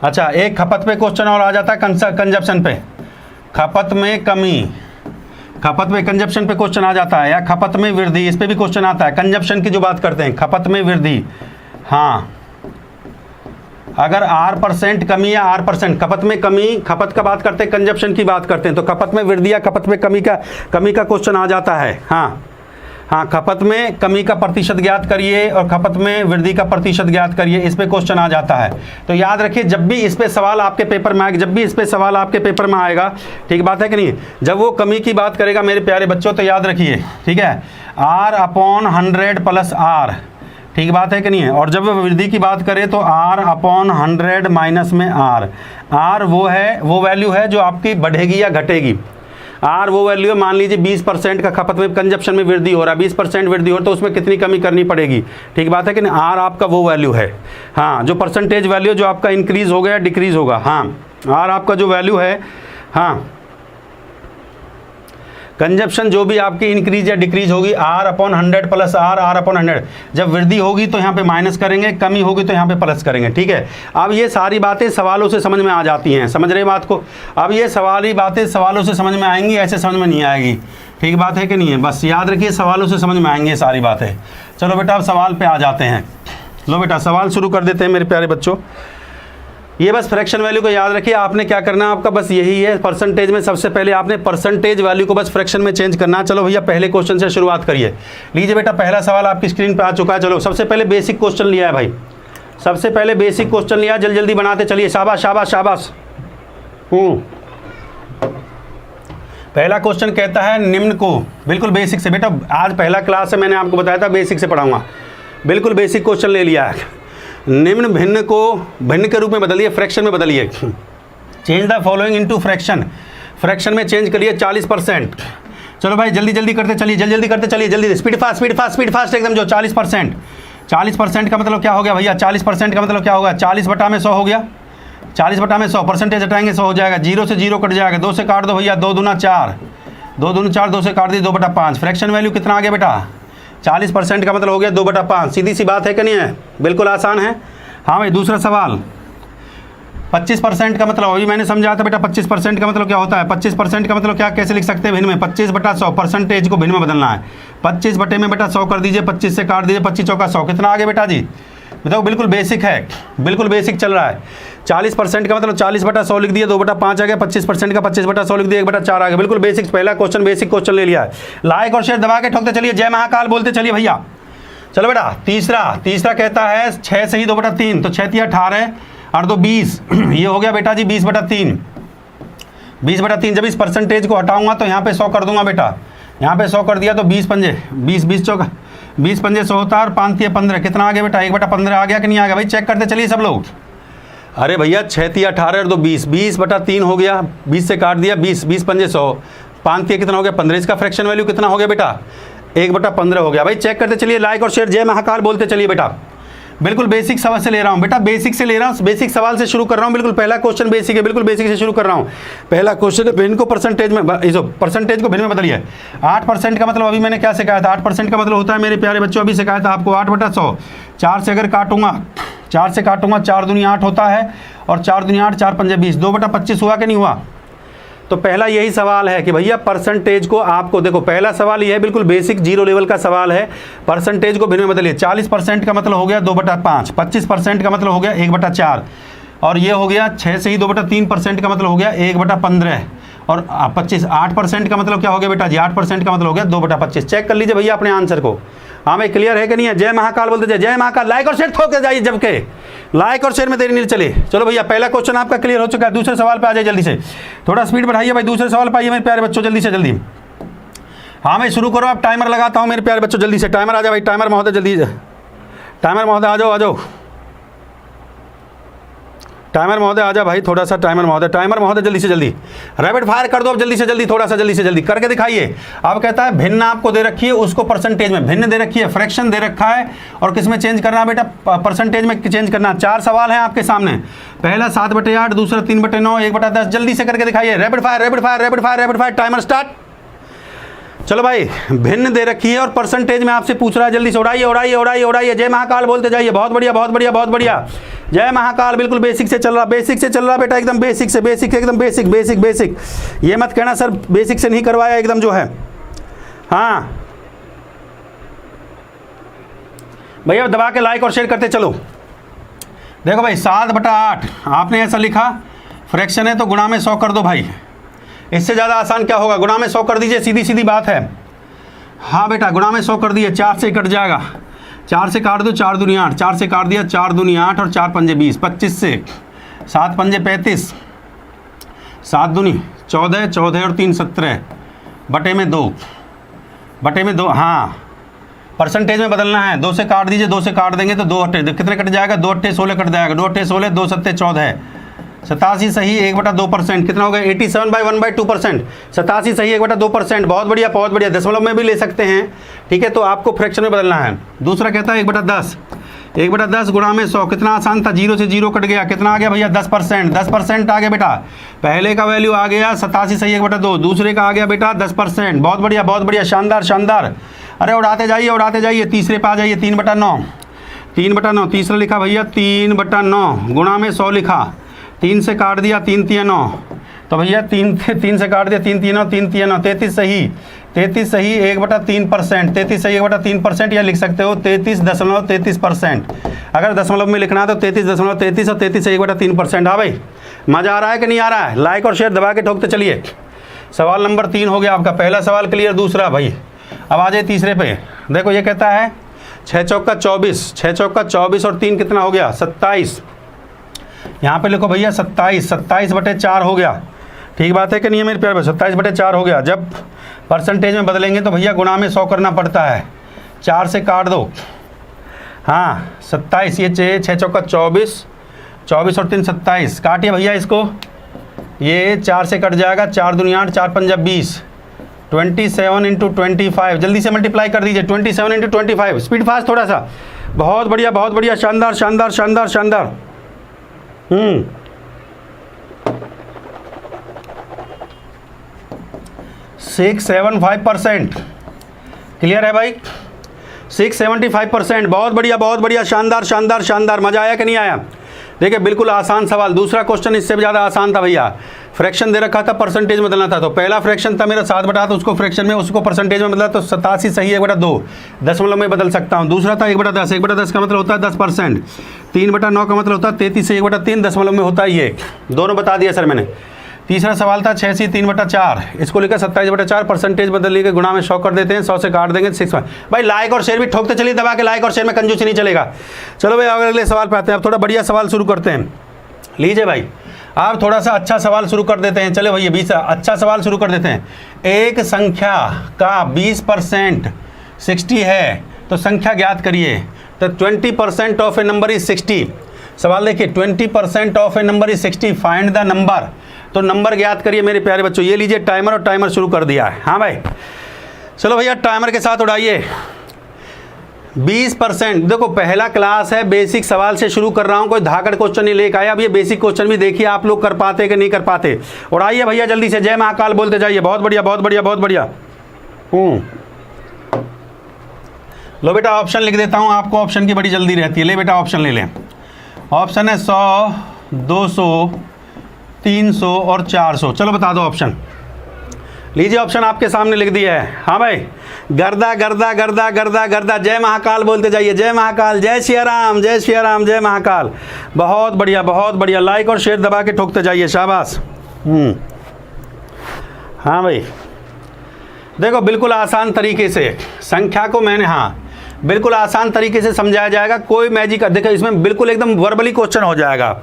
अच्छा एक खपत पे क्वेश्चन और आ जाता है, कंजप्शन पे, खपत में कमी, खपत में कंजप्शन पे क्वेश्चन आ जाता है, या खपत में वृद्धि, इस पे भी क्वेश्चन आता है। कंजप्शन की जो बात करते हैं, खपत में वृद्धि, हाँ, अगर R% कमी या R%, खपत में कमी, खपत का बात करते हैं, कंजप्शन की बात करते हैं, तो खपत में वृद्धि या खपत में कमी का क्वेश्चन आ जाता है। हाँ, खपत में कमी का प्रतिशत ज्ञात करिए और खपत में वृद्धि का प्रतिशत ज्ञात करिए, इस पे क्वेश्चन आ जाता है। तो याद रखिए जब भी इस पे सवाल आपके पेपर में आएगा, ठीक बात है कि नहीं, जब वो कमी की बात करेगा मेरे प्यारे बच्चों तो याद रखिए, ठीक है, R/100 प्लस R, ठीक बात है कि नहीं है। और जब वृद्धि की बात करें तो R/100 माइनस में R वो वैल्यू है जो आपकी बढ़ेगी या घटेगी। R वो वैल्यू है, मान लीजिए 20% का खपत में कंजप्शन में वृद्धि हो रहा है, 20% वृद्धि हो रहा है, तो उसमें कितनी कमी करनी पड़ेगी, ठीक बात है कि नहीं। R आपका वो वैल्यू है, हाँ, जो परसेंटेज वैल्यू जो आपका इंक्रीज होगा या डिक्रीज होगा, हाँ, R आपका जो वैल्यू है, हाँ, कंजप्शन जो भी आपकी इंक्रीज या डिक्रीज होगी R/100 प्लस R/100। जब वृद्धि होगी तो यहाँ पे माइनस करेंगे, कमी होगी तो यहाँ पे प्लस करेंगे, ठीक है। अब ये सारी बातें सवालों से समझ में आ जाती हैं, समझ रहे बात को। अब ये सारी बातें सवालों से समझ में आएंगी, ऐसे समझ में नहीं आएगी, ठीक बात है कि नहीं है? बस याद रखिए, सवालों से समझ में आएंगे सारी बातें। चलो बेटा अब सवाल पे आ जाते हैं। लो बेटा सवाल शुरू कर देते हैं मेरे प्यारे बच्चों। ये बस फ्रैक्शन वैल्यू को याद रखिए, आपने क्या करना है, आपका बस यही है, परसेंटेज में सबसे पहले आपने परसेंटेज वैल्यू को बस फ्रैक्शन में चेंज करना है। चलो भैया पहले क्वेश्चन से शुरुआत करिए। लीजिए बेटा पहला सवाल आपकी स्क्रीन पे आ चुका है। चलो सबसे पहले बेसिक क्वेश्चन लिया है भाई, सबसे पहले बेसिक क्वेश्चन लिया, जल्दी जल्दी बनाते चलिए। शाबाश शाबाश शाबाश। पहला क्वेश्चन कहता है निम्न को, बिल्कुल बेसिक से बेटा, आज पहला क्लास है, मैंने आपको बताया था बेसिक से पढ़ाऊंगा, बिल्कुल बेसिक क्वेश्चन ले लिया है। निम्न भिन्न को भिन्न के रूप में बदलिए, फ्रैक्शन में बदलिए। Change the following into fraction, fraction में चेंज करिए 40%। चलो भाई जल्दी जल्दी करते चलिए, जल्दी जल्दी करते चलिए, जल्दी speed fast speed fast speed fast एकदम। जो 40%, 40% का मतलब क्या हो गया भैया? 40% का मतलब क्या होगा? 40 बटा में 100 हो गया, 40 बटा में 100, परसेंटेज हटाएंगे 100 हो जाएगा, 0 से 0 कट जाएगा, 2 से काट दो भैया, 2 दूना 4, 2 दूना 4, 2 से काट दी 2 बटा 5। फ्रैक्शन वैल्यू कितना आ गया बेटा? 40% का मतलब हो गया 2 बटा 5। सीधी सी बात है कि नहीं है? बिल्कुल आसान है। हाँ भाई दूसरा सवाल, 25% का मतलब अभी मैंने समझाया था बेटा, 25% का मतलब क्या होता है? 25% का मतलब क्या, कैसे लिख सकते हैं भिन्न में? 25 बटा 100, परसेंटेज को भिन्न में बदलना है। 25 बटे में बेटा 100 कर दीजिए, 25 से काट दीजिए, 25 चौका 100, कितना आ गया बेटा जी? बताओ, बिल्कुल बेसिक है, बिल्कुल बेसिक चल रहा है। 40% का मतलब 40 बटा 100 लिख दिया, 2 बटा 5 आ गया। 25% का 25 बटा 100 लिख दिया, 1 बटा 4 आ गया। बिल्कुल बेसिक, पहला क्वेश्चन बेसिक क्वेश्चन ले लिया है। लाइक और शेयर दबा के ठोकते चलिए, जय महाकाल बोलते चलिए भैया। चलो बेटा तीसरा कहता है 6 से ही 2 बटा 3, तो 6 तिया 18 और 2 20, ये हो गया बेटा जी 20 बटा 3, 20 बटा 3। जब इस परसेंटेज को हटाऊंगा तो यहाँ पे 100 कर दूंगा बेटा, यहाँ पे 100 कर दिया तो 20 पंजे 20, 20 चौका 20 पंजे 100 होता है और 5 तिया 15, कितना आ गया बेटा? 1 बटा 15 आ गया कि नहीं आ गया भाई? चेक करते चलिए सब लोग। अरे भैया 6 तिया 18 और 2 20, 20 बटा 3 हो गया, 20 से काट दिया 20, 20 पंजे 100, 5 तिया कितना हो गया? 15। इसका फ्रैक्शन वैल्यू कितना हो गया बेटा? 1 बटा 15 हो गया भाई। चेक करते चलिए, लाइक और शेयर जय महाकाल बोलते चलिए बेटा। बिल्कुल बेसिक सवाल से ले रहा हूँ बेटा, बेसिक से ले रहा हूँ, बेसिक सवाल से शुरू कर रहा हूँ। बिल्कुल पहला क्वेश्चन बेसिक है, बिल्कुल बेसिक से शुरू कर रहा हूँ। पहला क्वेश्चन भिन्न को परसेंटेज में, परसेंटेज को भिन्न में बदलिए। 8% का मतलब अभी मैंने क्या सिखाया था? 8% का मतलब होता है मेरे प्यारे बच्चों, अभी सिखाया था आपको 8 बटा 100। 4 से अगर काटूंगा, 4 से काटूंगा, 4 दूनी 8 होता है और 4 दूनी 8, 4 पंजे 20, 2 बटा 25 हुआ कि नहीं हुआ? तो पहला यही सवाल है कि भैया परसेंटेज को आपको, देखो पहला सवाल ये है, बिल्कुल बेसिक जीरो लेवल का सवाल है। परसेंटेज को भिन्न में बदलिए। 40% का मतलब हो गया 2 बटा 5, 25% का मतलब हो गया 1 बटा 4 और ये हो गया 6 से ही 2 बटा 3% का मतलब हो गया 1 बटा 15 और 25। 8% का मतलब क्या हो गया बेटा जी? 8% का मतलब हो गया 2 बटा 25। चेक कर लीजिए भैया अपने आंसर को। हाँ भाई क्लियर है कि नहीं है? जय महाकाल बोलते जाइए, जय महाकाल। लाइक और शेयर ठोक के जाइए, जबकि लाइक और शेयर में देरी नहीं चले। चलो भैया पहला क्वेश्चन आपका क्लियर हो चुका है। दूसरे सवाल पे आ जाए जल्दी से, थोड़ा स्पीड बढ़ाइए भाई। दूसरे सवाल पे आइए मेरे प्यारे बच्चों, जल्दी से जल्दी। हाँ भाई शुरू करो, आप टाइमर लगाता हूँ मेरे प्यारे बच्चों, जल्दी से टाइमर आ जाए भाई। टाइमर महोदय जल्दी, टाइमर महोदय आ जाओ, आ जाओ। टाइमर महोदय आ जा भाई, थोड़ा सा टाइमर महोदय जल्दी से जल्दी रैपिड फायर कर दो अब, जल्दी से जल्दी, थोड़ा सा जल्दी से जल्दी करके दिखाइए। अब कहता है भिन्न आपको दे रखी है, उसको परसेंटेज में भिन्न दे रखी है, फ्रैक्शन दे रखा है और किस में चेंज करना है बेटा? परसेंटेज में चेंज करना है। 4 सवाल हैं आपके सामने, पहला 7 बटे 8, दूसरा 3 बटे 9, 1 बटा 10। जल्दी से करके दिखाइए। Rapid fire rapid fire rapid fire rapid fire, timer start. चलो भाई भिन्न दे रखी है और परसेंटेज में आपसे पूछ रहा है, जल्दी से उड़ाइए उड़ाइए उड़ाइए उड़ाइए। जय महाकाल बोलते जाइए। बहुत बढ़िया बहुत बढ़िया बहुत बढ़िया, जय महाकाल। बिल्कुल बेसिक से चल रहा, बेसिक से चल रहा बेटा, एकदम बेसिक से, बेसिक एकदम बेसिक बेसिक बेसिक। ये मत कहना सर बेसिक से नहीं करवाया, एकदम जो है। हाँ भैया दबा के लाइक और शेयर करते चलो। देखो भाई 7 बटा 8 आपने ऐसा लिखा, फ्रैक्शन है तो गुणा में 100 कर दो भाई। इससे ज़्यादा आसान क्या होगा? गुणा में 100 कर दीजिए, सीधी सीधी बात है। हाँ बेटा गुणा में 100 कर दिए, 4 से कट जाएगा, 4 से काट दो, 4 दूनी 8, 4 से काट दिया, 4 दूनी 8 और 4 पंजे 20, 25 से 7 पंजे 35, 7 दूनी 14, 14 और 3 17 बटे में 2, बटे में 2। हाँ परसेंटेज में बदलना है, 2 से काट दीजिए, 2 से काट देंगे तो 2 अट्ठे कितने कट जाएगा? 2 अट्ठे 16 कट जाएगा, 2 अट्ठे 16, 2 सत्ते 14, 87 सही 1 बटा 2%, कितना हो गया? 87/1/2%। 87 सही 1 बटा 2%। बहुत बढ़िया बहुत बढ़िया, दशमलव में भी ले सकते हैं, ठीक है। तो आपको फ्रैक्शन में बदलना है। दूसरा कहता है 1 बटा 10, 1 बटा 10 गुणा में 100, कितना आसान था, 0 से 0 कट गया, कितना आ गया भैया? 10%। 10% आ गया बेटा, पहले का वैल्यू आ गया 87 सही 1 बटा 2, दूसरे का आ गया बेटा 10%। बहुत बढ़िया शानदार शानदार। अरे उड़ाते जाइए। तीसरे पे आ जाइए, 3 बटा 9, 3 बटा 9। तीसरा लिखा भैया 3 बटा 9 गुणा में 100 लिखा, 3 से काट दिया, 3 तिया 9, तो भैया 3 से काट दिया, 3 तिया 9, 3 तिया 9, 33 सही 33 सही 1/3%, 33 सही 1/3%, या लिख सकते हो 33.33%। अगर दशमलव में लिखना है तो 33.33 और 33 सही 1/3%। हाँ भाई, मज़ा आ रहा है कि नहीं आ रहा है? लाइक और शेयर दबा के ठोकते चलिए। सवाल नंबर 3 हो गया आपका, पहला सवाल क्लियर। दूसरा भाई, अब आ जाए तीसरे पे। देखो ये कहता है 6 चौका 24, 6 चौका 24 और 3 कितना हो गया? 27। यहाँ पे लिखो भैया 27, 27/4 हो गया। ठीक बात है कि नहीं है मेरे प्यारे भाई? 27/4 हो गया। जब परसेंटेज में बदलेंगे तो भैया गुणा में 100 करना पड़ता है। 4 से काट दो। हाँ 27, ये 6 चौका 24, 24 और 3 27। काटिए भैया इसको, ये 4 से कट जाएगा। 4 दूनी 8, 4 पंजा 20, 27 इंटू 25। जल्दी से मल्टीप्लाई कर दीजिए। 27 इंटू 25। स्पीड फास्ट थोड़ा सा। बहुत बढ़िया, बहुत बढ़िया, शानदार शानदार शानदार शानदार। 675%। क्लियर है भाई? 675%। बहुत बढ़िया, बहुत बढ़िया, शानदार शानदार शानदार। मजा आया कि नहीं आया? देखिए बिल्कुल आसान सवाल। दूसरा क्वेश्चन इससे भी ज़्यादा आसान था भैया। फ्रैक्शन दे रखा था, परसेंटेज में बदलना था। तो पहला फ्रैक्शन था मेरा 7/8, तो उसको फ्रैक्शन में, उसको परसेंटेज में बदला तो 87 सही 1/2 दशमलव में बदल सकता हूँ। दूसरा था 1/10, 1/10 का मतलब होता है 10%। 3/9 का मतलब होता है 33 से 1/3 दशमलव में होता है ये। दोनों बता दिया सर मैंने। तीसरा सवाल था 6 से 3/4, इसको लेकर 27/4 परसेंटेज बदल के गुणा में 100 कर देते हैं। 100 से काट देंगे 6। भाई लाइक और शेयर भी ठोकते चलिए दबा के। लाइक और शेयर में कंजूसी नहीं चलेगा। चलो भाई अगले सवाल पे आते हैं। अब थोड़ा बढ़िया सवाल शुरू करते हैं। लीजिए भाई, आप थोड़ा सा अच्छा सवाल शुरू कर देते हैं। चलो भैया 20 अच्छा सवाल शुरू कर देते हैं। एक संख्या का 20% 60 है तो संख्या ज्ञात करिए। तो 20% ऑफ ए नंबर इज 60। सवाल देखिए, 20% of A number is 60, find the number. तो नंबर ज्ञात करिए मेरे प्यारे बच्चों। ये लीजिए टाइमर, और टाइमर शुरू कर दिया है। हाँ भाई, चलो भैया टाइमर के साथ उड़ाइए। 20%। देखो पहला क्लास है, बेसिक सवाल से शुरू कर रहा हूँ, कोई धाकड़ क्वेश्चन नहीं लेकर आया। अब ये बेसिक क्वेश्चन भी देखिए आप लोग कर पाते कि नहीं कर पाते। उड़ाइए भैया जल्दी से, जय महाकाल बोलते जाइए। बहुत बढ़िया, बहुत बढ़िया, बहुत बढ़िया। लो बेटा ऑप्शन लिख देता हूँ, आपको ऑप्शन की बड़ी जल्दी रहती है। ले बेटा ऑप्शन ले लें। ऑप्शन है 100, 200, 300 और 400। चलो बता दो ऑप्शन। लीजिए ऑप्शन आपके सामने लिख दिया है। हाँ भाई, गर्दा गर्दा गर्दा गर्दा गर्दा, जय महाकाल बोलते जाइए। जय महाकाल, जय सिया राम, जय सिया राम, जय महाकाल। बहुत बढ़िया, बहुत बढ़िया। लाइक और शेयर दबा के ठोकते जाइए, शाबाश। हाँ भाई, देखो बिल्कुल आसान तरीके से संख्या को मैंने, हाँ बिल्कुल आसान तरीके से समझाया जाएगा। कोई मैजिक, देखो इसमें बिल्कुल एकदम वर्बली क्वेश्चन हो जाएगा।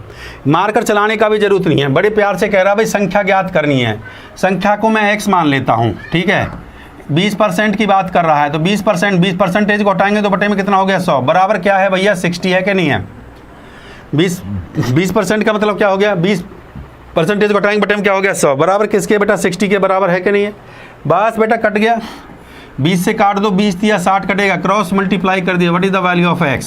मार्कर चलाने का भी जरूरत नहीं है। बड़े प्यार से कह रहा भाई संख्या ज्ञात करनी है। संख्या को मैं x मान लेता हूँ, ठीक है। 20% की बात कर रहा है तो 20%, 20% को हटाएंगे तो बटे में कितना हो गया? 100। बराबर क्या है भैया? 60 है कि नहीं है? 20% का मतलब क्या हो गया? 20% को हटाएंगे बटे में क्या हो गया? 100। बराबर किसके बेटा? 60 के बराबर है कि नहीं है? बस बेटा कट गया। 20 से काट दो, 20 या 60 कटेगा। क्रॉस मल्टीप्लाई कर दिया। What is the value of x?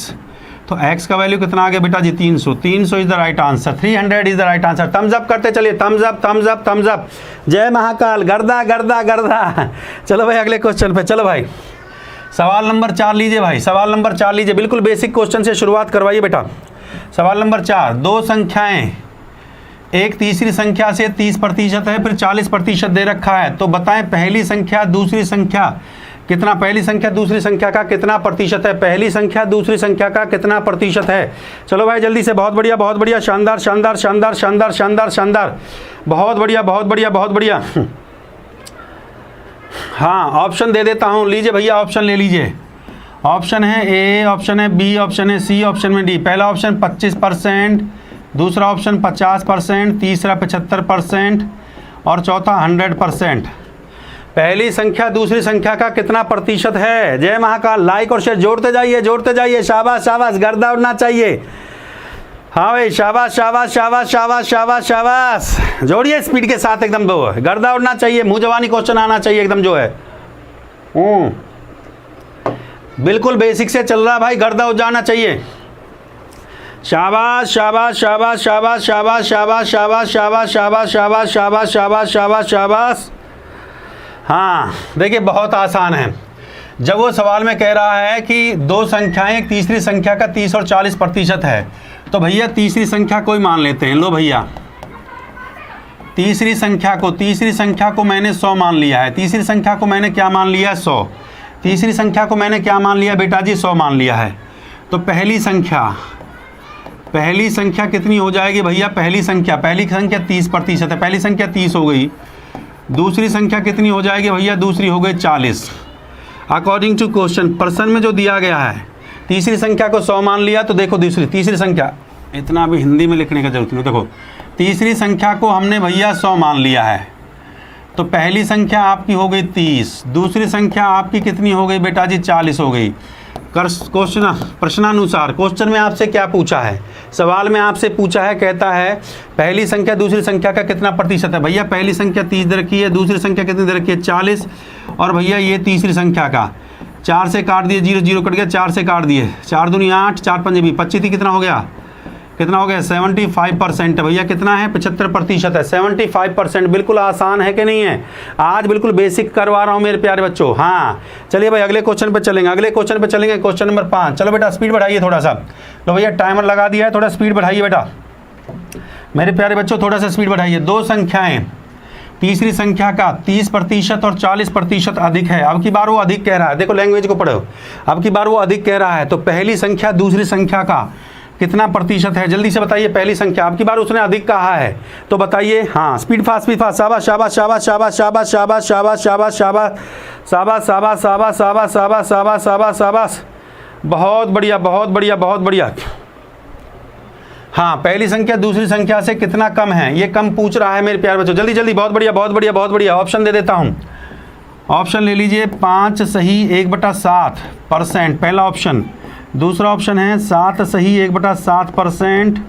तो x का वैल्यू कितना आ गया बेटा जी? 300। 300 is the right answer. 300 is the right answer. Thumbs up करते चलिए, thumbs up, thumbs up, thumbs up. जय महाकाल, गर्दा गर्दा गर्दा। चलो भाई अगले क्वेश्चन पे। चलो भाई सवाल नंबर 4 लीजिए भाई। सवाल नंबर 4 लीजिए। बिल्कुल बेसिक क्वेश्चन से शुरुआत करवाइए बेटा। सवाल नंबर 4, दो संख्याएं, एक तीसरी संख्या से 30% है, फिर 40% दे रखा है। तो बताएं पहली संख्या दूसरी संख्या कितना, पहली संख्या दूसरी संख्या का कितना प्रतिशत है? पहली संख्या दूसरी संख्या का कितना प्रतिशत है? चलो भाई जल्दी से। बहुत बढ़िया, बहुत बढ़िया, शानदार शानदार शानदार शानदार शानदार शानदार। बहुत बढ़िया, बहुत बढ़िया, बहुत बढ़िया। हाँ ऑप्शन दे देता हूँ। लीजिए भैया ऑप्शन ले लीजिए। ऑप्शन है ए, ऑप्शन है बी, ऑप्शन है सी, ऑप्शन में डी। पहला ऑप्शन 25%, दूसरा ऑप्शन 50%, तीसरा 75% और चौथा 100%। पहली संख्या दूसरी संख्या का कितना प्रतिशत है? जय महाकाल। लाइक और शेयर जोड़ते जाइए, जोड़ते जाइए। शाबाश शाबाश, गर्दा उड़ना चाहिए। हाँ भाई शाबाश शाबाश शाबाश शाबाश शाबाश शाबाश। जोड़िए स्पीड के साथ एकदम। दो गर्दा उड़ना चाहिए, मुंह जवानी क्वेश्चन आना चाहिए एकदम जो है। बिल्कुल बेसिक से चल रहा भाई, गर्दा उड़ जाना चाहिए। शाबाश शाबाश शाबाश शाबाश शाबाश शाबाश शाबाश शाबाश शाबाश शाबाश शाबाश शाबाश शाबाश शाबाश। हाँ देखिए बहुत आसान है। जब वो सवाल में कह रहा है कि दो संख्याएं, एक तीसरी संख्या का 30 और 40% है, तो भैया तीसरी संख्या कोई मान लेते हैं। लो भैया तीसरी संख्या को मैंने 100 मान लिया है। तीसरी संख्या को मैंने क्या मान लिया है? 100। तीसरी संख्या को मैंने क्या मान लिया बेटा जी? 100 मान लिया है। तो पहली संख्या कितनी हो जाएगी भैया? पहली संख्या 30% है, पहली संख्या 30 हो गई। दूसरी संख्या कितनी हो जाएगी भैया? दूसरी हो गई 40। अकॉर्डिंग टू क्वेश्चन, प्रश्न में जो दिया गया है, तीसरी संख्या को 100 मान लिया, तो देखो तीसरी संख्या, इतना भी हिंदी में लिखने का जरूरत नहीं। देखो तीसरी संख्या को हमने भैया 100 मान लिया है, तो पहली संख्या आपकी हो गई 30, दूसरी संख्या आपकी कितनी हो गई बेटा जी? 40 हो गई। प्रश्नानुसार क्वेश्चन में आपसे क्या पूछा है? सवाल में आपसे पूछा है, कहता है पहली संख्या दूसरी संख्या का कितना प्रतिशत है? भैया पहली संख्या 30 दे रखी है, दूसरी संख्या कितनी दे रखी है? 40। और भैया ये तीसरी संख्या का 4 से काट दिए, 0 0 कट गया, 4 से काट दिए, 4 दूनी 8, 4 पंजे 20, 25 कितना हो गया? 75% भैया कितना है? 75% है। 75%। बिल्कुल आसान है कि नहीं है? आज बिल्कुल बेसिक करवा रहा हूँ मेरे प्यारे बच्चों। हाँ चलिए भाई अगले क्वेश्चन पे चलेंगे। Question number 5। चलो बेटा स्पीड बढ़ाइए थोड़ा सा। लो भैया टाइमर लगा दिया है, थोड़ा स्पीड बढ़ाइए बेटा मेरे प्यारे बच्चों, थोड़ा सा स्पीड बढ़ाइए। दो संख्याएं, तीसरी संख्या का 30% और 40% अधिक है। अब की बार वो अधिक कह रहा है, देखो लैंग्वेज को पढ़ो, अब की बार वो अधिक कह रहा है। तो पहली संख्या दूसरी संख्या का कितना प्रतिशत है? जल्दी से बताइए। पहली संख्या अब की बार उसने अधिक कहा है, तो बताइए। हाँ स्पीड फास्ट। शाबाश शाबाश शाबाश शाबाश शाबाश शाबाश शाबाश शाबाश शाबाश शाबाश शाबाश शाबाश शाबाश शाबाश शाबाश शाबाश शाबाश, बहुत बढ़िया बहुत बढ़िया बहुत बढ़िया। हाँ पहली संख्या दूसरी संख्या से कितना कम है? ये कम पूछ रहा है मेरे प्यारे बच्चों। जल्दी जल्दी, बहुत बढ़िया बहुत बढ़िया बहुत बढ़िया। ऑप्शन दे देता हूँ, ऑप्शन ले लीजिए। 5 सही 1/7%, पहला ऑप्शन। दूसरा ऑप्शन है 7 सही 1/7%।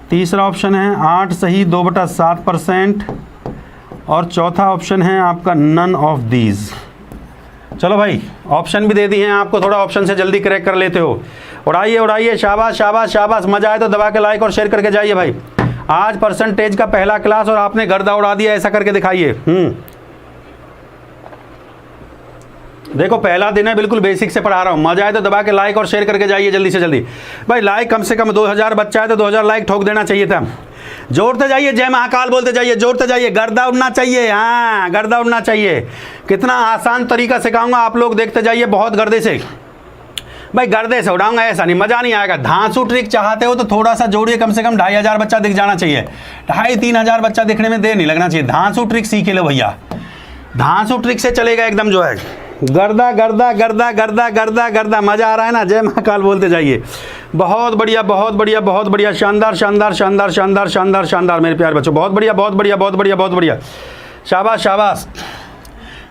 तीसरा ऑप्शन है 8 सही 2/7%। और चौथा ऑप्शन है आपका नन ऑफ दीज। चलो भाई ऑप्शन भी दे दिए हैं आपको, थोड़ा ऑप्शन से जल्दी करेक्ट कर लेते हो। उड़ाइए शाबाश शाबाश शाबाश। मजा आए तो दबा के लाइक और शेयर करके जाइए भाई। आज परसेंटेज का पहला क्लास और आपने गर्दा उड़ा दिया, ऐसा करके दिखाइए। देखो पहला दिन है, बिल्कुल बेसिक से पढ़ा रहा हूँ। मजा आए तो दबा के लाइक और शेयर करके जाइए जल्दी से जल्दी भाई। लाइक कम से कम 2000 बच्चा है तो 2000 लाइक ठोक देना चाहिए था। जोड़ते जाइए, जय महाकाल बोलते जाइए, जोड़ते जाइए। गर्दा उड़ना चाहिए, हाँ गर्दा उड़ना चाहिए। कितना आसान तरीका सिखाऊंगा, आप लोग देखते जाइए। बहुत गर्दे से भाई, गर्दे से उड़ाऊंगा ऐसा नहीं, मजा नहीं आएगा। धांसू ट्रिक चाहते हो तो थोड़ा सा जोड़िए, कम से कम 2500 बच्चा दिख जाना चाहिए। 2500-3000 बच्चा दिखने में देर नहीं लगना चाहिए। धांसू ट्रिक सीख लो भैया, धांसू ट्रिक से चलेगा एकदम जो है। गर्दा गर्दा गर्दा गर्दा गर्दा गर्दा, मजा आ रहा है ना? जय महाकाल बोलते जाइए। बहुत बढ़िया बहुत बढ़िया बहुत बढ़िया, शानदार शानदार शानदार शानदार शानदार शानदार मेरे प्यारे बच्चों, बहुत बढ़िया बहुत बढ़िया बहुत बढ़िया बहुत बढ़िया, शाबाश शाबाश।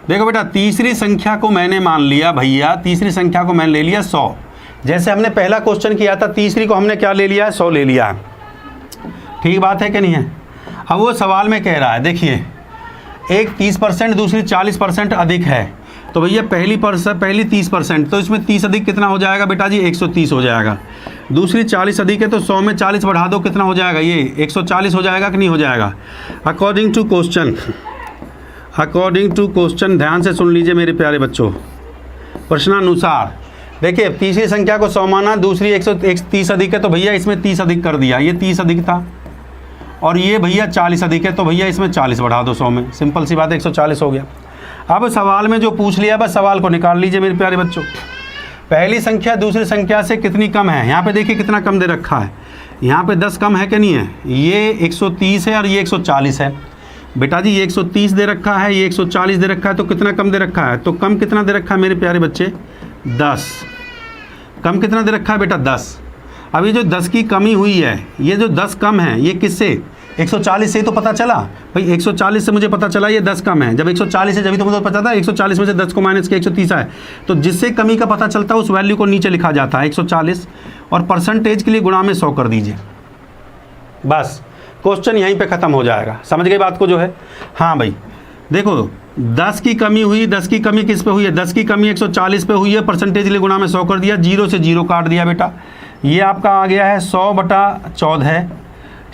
देखो बेटा तीसरी संख्या को मैंने मान लिया भैया, तीसरी संख्या को मैंने ले लिया 100। जैसे हमने पहला क्वेश्चन किया था, तीसरी को हमने क्या ले लिया है? 100 ले लिया है। ठीक बात है कि नहीं है? अब वो सवाल में कह रहा है, देखिए एक 30% दूसरी 40% अधिक है, तो भैया पहली 30%, तो इसमें 30 अधिक कितना हो जाएगा बेटा जी? 130 हो जाएगा। दूसरी 40 अधिक है, तो 100 में 40 बढ़ा दो, कितना हो जाएगा? ये 140 हो जाएगा कि नहीं हो जाएगा? अकॉर्डिंग टू क्वेश्चन ध्यान से सुन लीजिए मेरे प्यारे बच्चों। प्रश्नानुसार देखिए, तीसरी संख्या को 100 माना, दूसरी 130 अधिक है, तो भैया इसमें 30 अधिक कर दिया। ये 30 अधिक था और ये भैया 40 अधिक है, तो भैया इसमें 40 बढ़ा दो 100 में। सिंपल सी बात है, 140 हो गया। अब सवाल में जो पूछ लिया, बस सवाल को निकाल लीजिए मेरे प्यारे बच्चों। पहली संख्या दूसरी संख्या से कितनी कम है? यहाँ पे देखिए कितना कम दे रखा है, यहाँ पे 10 कम है कि नहीं है? ये 130 है और ये 140 है बेटा जी। ये 130 दे रखा है, ये 140 दे रखा है, तो कितना कम दे रखा है? तो कम कितना दे रखा है मेरे प्यारे बच्चे? 10। कम कितना दे रखा है बेटा? 10। अब ये जो 10 की कमी हुई है, ये जो 10 कम है, ये किससे? 140 से तो पता चला भाई। 140 से मुझे पता चला ये 10 कम है। जब 140 है, जब तो मुझे पता था 140 में से 10 को माइनस किया 130 है, तो जिससे कमी का पता चलता है उस वैल्यू को नीचे लिखा जाता है 140, और परसेंटेज के लिए गुणा में 100 कर दीजिए। बस क्वेश्चन यहीं पे ख़त्म हो जाएगा। समझ गए बात को जो है? हाँ भाई देखो 10 की कमी हुई, 10 की कमी किस पे हुई है? 10 की कमी 140 पे हुई है, परसेंटेज के लिए गुणा में 100 कर दिया, 0 से 0 काट दिया बेटा। ये आपका आ गया है 100/14 है,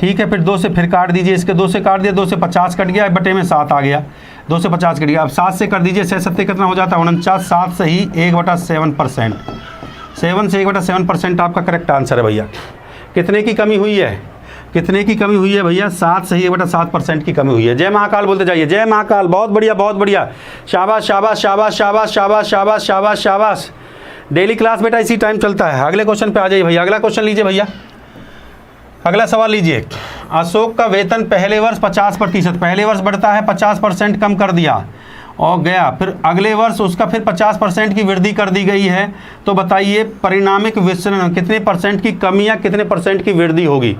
ठीक है। फिर 2 से फिर काट दीजिए, इसके 2 से काट दिया, 2 से 50 कट गया, बटे में 7 आ गया, 2 से 50 कट गया। अब 7 से कर दीजिए, 6 7 कितना हो जाता है? 49। 7 सही 1/7%, 7 से 1/7% आपका करेक्ट आंसर है भैया। कितने की कमी हुई है? कितने की कमी हुई है भैया? 7 सही है बेटा, 7% की कमी हुई है। जय महाकाल बोलते जाइए, जय महाकाल। बहुत बढ़िया बहुत बढ़िया, शाबाश शाबाश शाबाश शाबाश शाबाश शाबाश शाबाश शाबाश। डेली क्लास बेटा इसी टाइम चलता है। अगले क्वेश्चन पे आ जाइए भैया, अगला क्वेश्चन लीजिए भैया, अगला सवाल लीजिए। अशोक का वेतन पहले वर्ष 50%, पहले वर्ष बढ़ता है 50% कम कर दिया और गया, फिर अगले वर्ष उसका फिर 50% की वृद्धि कर दी गई है, तो बताइए परिणामिक विचलन कितने परसेंट की कमी या कितने परसेंट की वृद्धि होगी?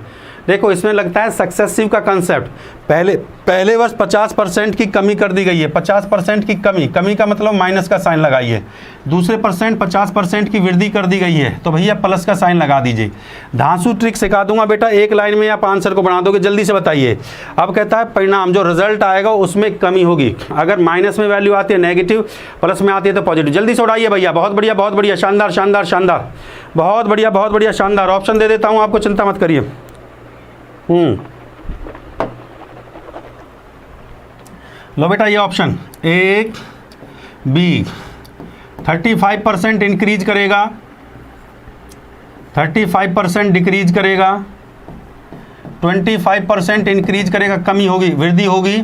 देखो इसमें लगता है सक्सेसिव का कंसेप्ट। पहले वर्ष 50% की कमी कर दी गई है, 50% की कमी, कमी का मतलब माइनस का साइन लगाइए। दूसरे परसेंट 50% की वृद्धि कर दी गई है, तो भैया प्लस का साइन लगा दीजिए। धांसू ट्रिक सिखा दूंगा बेटा, एक लाइन में आप आंसर को बना दोगे, जल्दी से बताइए। अब कहता है परिणाम जो रिजल्ट आएगा उसमें कमी होगी। अगर माइनस में वैल्यू आती है नेगेटिव, प्लस में आती है तो पॉजिटिव। जल्दी से उड़ाइए भैया, बहुत बढ़िया शानदार शानदार शानदार, बहुत बढ़िया शानदार। ऑप्शन दे देता हूँ आपको, चिंता मत करिए। लो बेटा ये ऑप्शन ए बी, 35% इंक्रीज करेगा, 35% डिक्रीज करेगा, 25% इंक्रीज करेगा, कमी होगी, वृद्धि होगी,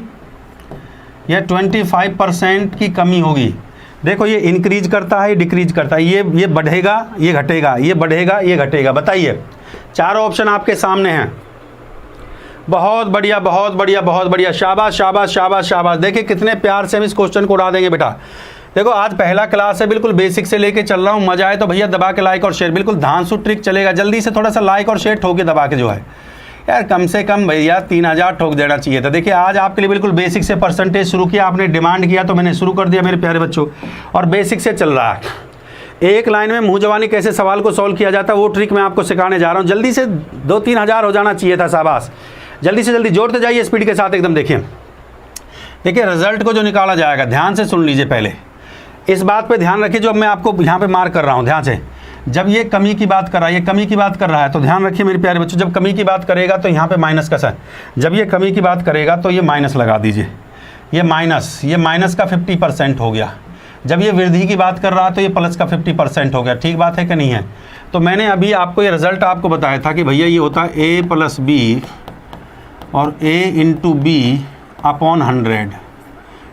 या 25% की कमी होगी। देखो ये इंक्रीज करता है, डिक्रीज करता है, ये बढ़ेगा, ये घटेगा, ये बढ़ेगा, ये घटेगा। बताइए, चारों ऑप्शन आपके सामने हैं। बहुत बढ़िया, शाबाश शाबाश शाबाश शाबाश। देखिए कितने प्यार से हम इस क्वेश्चन को उड़ा देंगे बेटा। देखो आज पहला क्लास है, बिल्कुल बेसिक से लेके चल रहा हूँ। मजा आए तो भैया दबा के लाइक और शेयर, बिल्कुल धांसू ट्रिक चलेगा। जल्दी से थोड़ा सा लाइक और शेयर ठोके दबा के, जो है यार कम से कम भैया 3000 ठोक देना चाहिए था। देखिए आज आपके लिए बिल्कुल बेसिक से परसेंटेज शुरू किया, आपने डिमांड किया तो मैंने शुरू कर दिया मेरे प्यारे बच्चों, और बेसिक से चल रहा है। एक लाइन में मुँह जवानी कैसे सवाल को सॉल्व किया जाता है वो ट्रिक मैं आपको सिखाने जा रहा हूँ। जल्दी से 2-3 हज़ार हो जाना चाहिए था, शाबाश। जल्दी से जल्दी जोड़ते जाइए स्पीड के साथ एकदम। देखिए रिजल्ट को जो निकाला जाएगा, ध्यान से सुन लीजिए। पहले इस बात पे ध्यान रखिए जो मैं आपको यहाँ पे मार्क कर रहा हूँ, ध्यान से। जब ये कमी की बात कर रहा है, ये कमी की बात कर रहा है, तो ध्यान रखिए मेरे प्यारे बच्चों, जब कमी की बात करेगा तो यहाँ पे माइनस का साइन, जब ये कमी की बात करेगा तो ये माइनस लगा दीजिए। ये माइनस का 50% हो गया। जब ये वृद्धि की बात कर रहा है तो ये प्लस का 50% हो गया। ठीक बात है कि नहीं है? तो मैंने अभी आपको ये रिजल्ट आपको बताया था कि भैया ये होता है a + b और a × b अपॉन 100।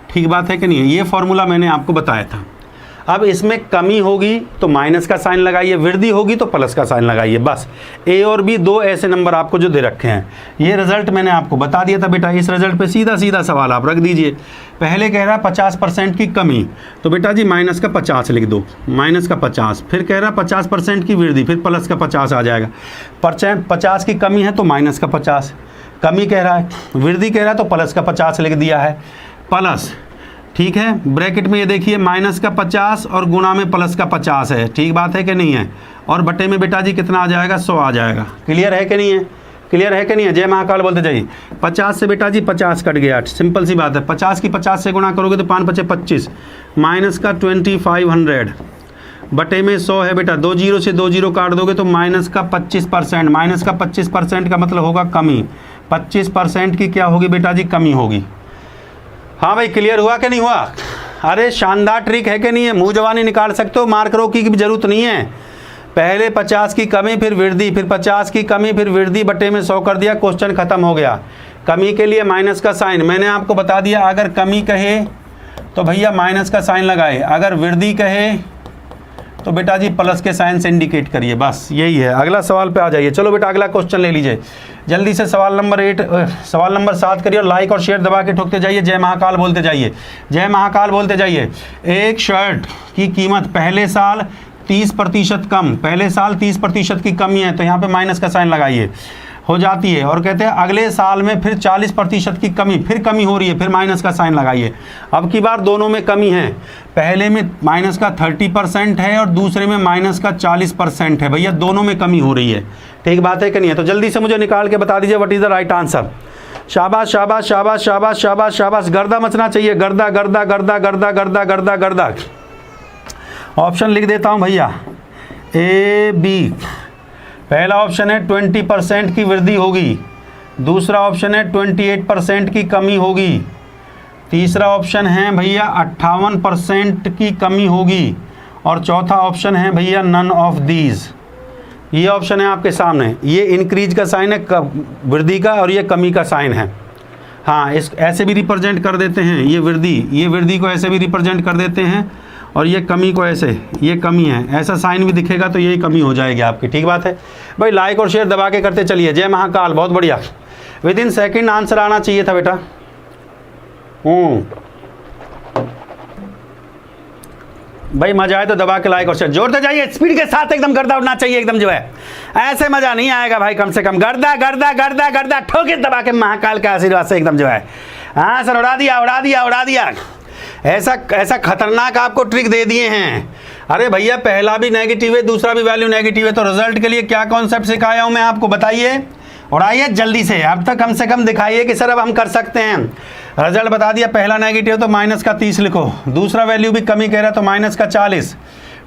ठीक बात है कि नहीं है? ये फॉर्मूला मैंने आपको बताया था। अब इसमें कमी होगी तो माइनस का साइन लगाइए, वृद्धि होगी तो प्लस का साइन लगाइए। बस a और b दो ऐसे नंबर आपको जो दे रखे हैं, ये रिजल्ट मैंने आपको बता दिया था बेटा। इस रिजल्ट पे सीधा सीधा सवाल आप रख दीजिए। पहले कह रहा है 50% की कमी, तो बेटा जी माइनस का 50 लिख दो, माइनस का 50। फिर कह रहा है 50% की वृद्धि, फिर प्लस का 50 आ जाएगा। 50 की कमी है तो माइनस का 50, कमी कह रहा है, वृद्धि कह रहा है तो प्लस का 50 लिख दिया है। प्लस, ठीक है, ब्रैकेट में ये देखिए माइनस का 50 और गुणा में प्लस का 50 है। ठीक बात है कि नहीं है? और बटे में बेटा जी कितना आ जाएगा? 100 आ जाएगा। क्लियर है कि नहीं है? क्लियर है कि नहीं है? जय महाकाल बोलते जाइए। 50 से बेटा जी 50 कट गया, सिंपल सी बात है। 50 की 50 से गुणा करोगे तो 5 × 5 = 25, माइनस का 2500 बटे में 100 है बेटा। 2 जीरो से 2 जीरो काट दोगे तो माइनस का 25%। माइनस का 25% का मतलब होगा कमी। 25% की क्या होगी बेटा जी? कमी होगी। हाँ भाई, क्लियर हुआ कि नहीं हुआ? अरे शानदार ट्रिक है कि नहीं है? मुँह जवानी निकाल सकते हो, मार्करों की भी जरूरत नहीं है। पहले 50 की कमी फिर वृद्धि, फिर 50 की कमी फिर वृद्धि, बटे में 100 कर दिया, क्वेश्चन खत्म हो गया। कमी के लिए माइनस का साइन मैंने आपको बता दिया। अगर कमी कहे तो भैया माइनस का साइन लगाए, अगर वृद्धि कहे तो बेटा जी प्लस के साइन से इंडिकेट करिए। बस यही है। अगला सवाल पे आ जाइए। चलो बेटा अगला क्वेश्चन ले लीजिए जल्दी से। सवाल नंबर 7 करिए और लाइक और शेयर दबा के ठोकते जाइए। जय महाकाल बोलते जाइए, जय महाकाल बोलते जाइए। एक शर्ट की कीमत पहले साल 30% कम, पहले साल 30% की कमी है तो यहाँ पे माइनस का साइन लगाइए, हो जाती है। और कहते हैं अगले साल में फिर 40% की कमी, फिर कमी हो रही है, फिर माइनस का साइन लगाइए। अब की बार दोनों में कमी है, पहले में माइनस का 30% है और दूसरे में माइनस का 40% है। भैया दोनों में कमी हो रही है। ठीक बात है कि नहीं है? तो जल्दी से मुझे निकाल के बता दीजिए what is the right answer. शाबाश शाबाश शाबाश शाबाश शाबाश शाबाश। गर्दा मचना चाहिए, गर्दा गर्दा गर्दा गर्दा गर्दा गर्दा गर्दा। ऑप्शन लिख देता हूँ भैया, ए बी। पहला ऑप्शन है 20% की वृद्धि होगी, दूसरा ऑप्शन है 28% की कमी होगी, तीसरा ऑप्शन है भैया 58% की कमी होगी, और चौथा ऑप्शन है भैया नन ऑफ दीज। ये ऑप्शन है आपके सामने, ये इंक्रीज का साइन है वृद्धि का, और ये कमी का साइन है। हाँ, इस ऐसे भी रिप्रेजेंट कर देते हैं, ये वृद्धि को ऐसे भी रिप्रेजेंट कर देते हैं, और ये कमी को ऐसे, ये कमी है, ऐसा साइन भी दिखेगा तो यही कमी हो जाएगी आपकी। ठीक बात है भाई, लाइक और शेयर दबा के करते चलिए। जय महाकाल, बहुत बढ़िया। विद इन सेकेंड आंसर आना चाहिए था बेटा। भाई मजा आए तो दबा के लाइक और शेयर जोड़ते जाइए, स्पीड के साथ एकदम गर्दा उड़ना चाहिए एकदम, जो है ऐसे मजा नहीं आएगा भाई। कम से कम गर्दा गर्दा गर्दा गर्दा ठोके दबा के महाकाल के आशीर्वाद से एकदम, जो है हाँ सर, उड़ा दिया उड़ा दिया उड़ा दिया। ऐसा खतरनाक आपको ट्रिक दे दिए हैं। अरे भैया, पहला भी नेगेटिव है, दूसरा भी वैल्यू नेगेटिव है, तो रिजल्ट के लिए क्या कॉन्सेप्ट सिखाया हूं मैं आपको, बताइए। उड़ाइए जल्दी से, अब तक कम से कम दिखाइए कि सर अब हम कर सकते हैं। रिजल्ट बता दिया, पहला नेगेटिव तो माइनस का 30 लिखो, दूसरा वैल्यू भी कमी कह रहा तो माइनस का 40।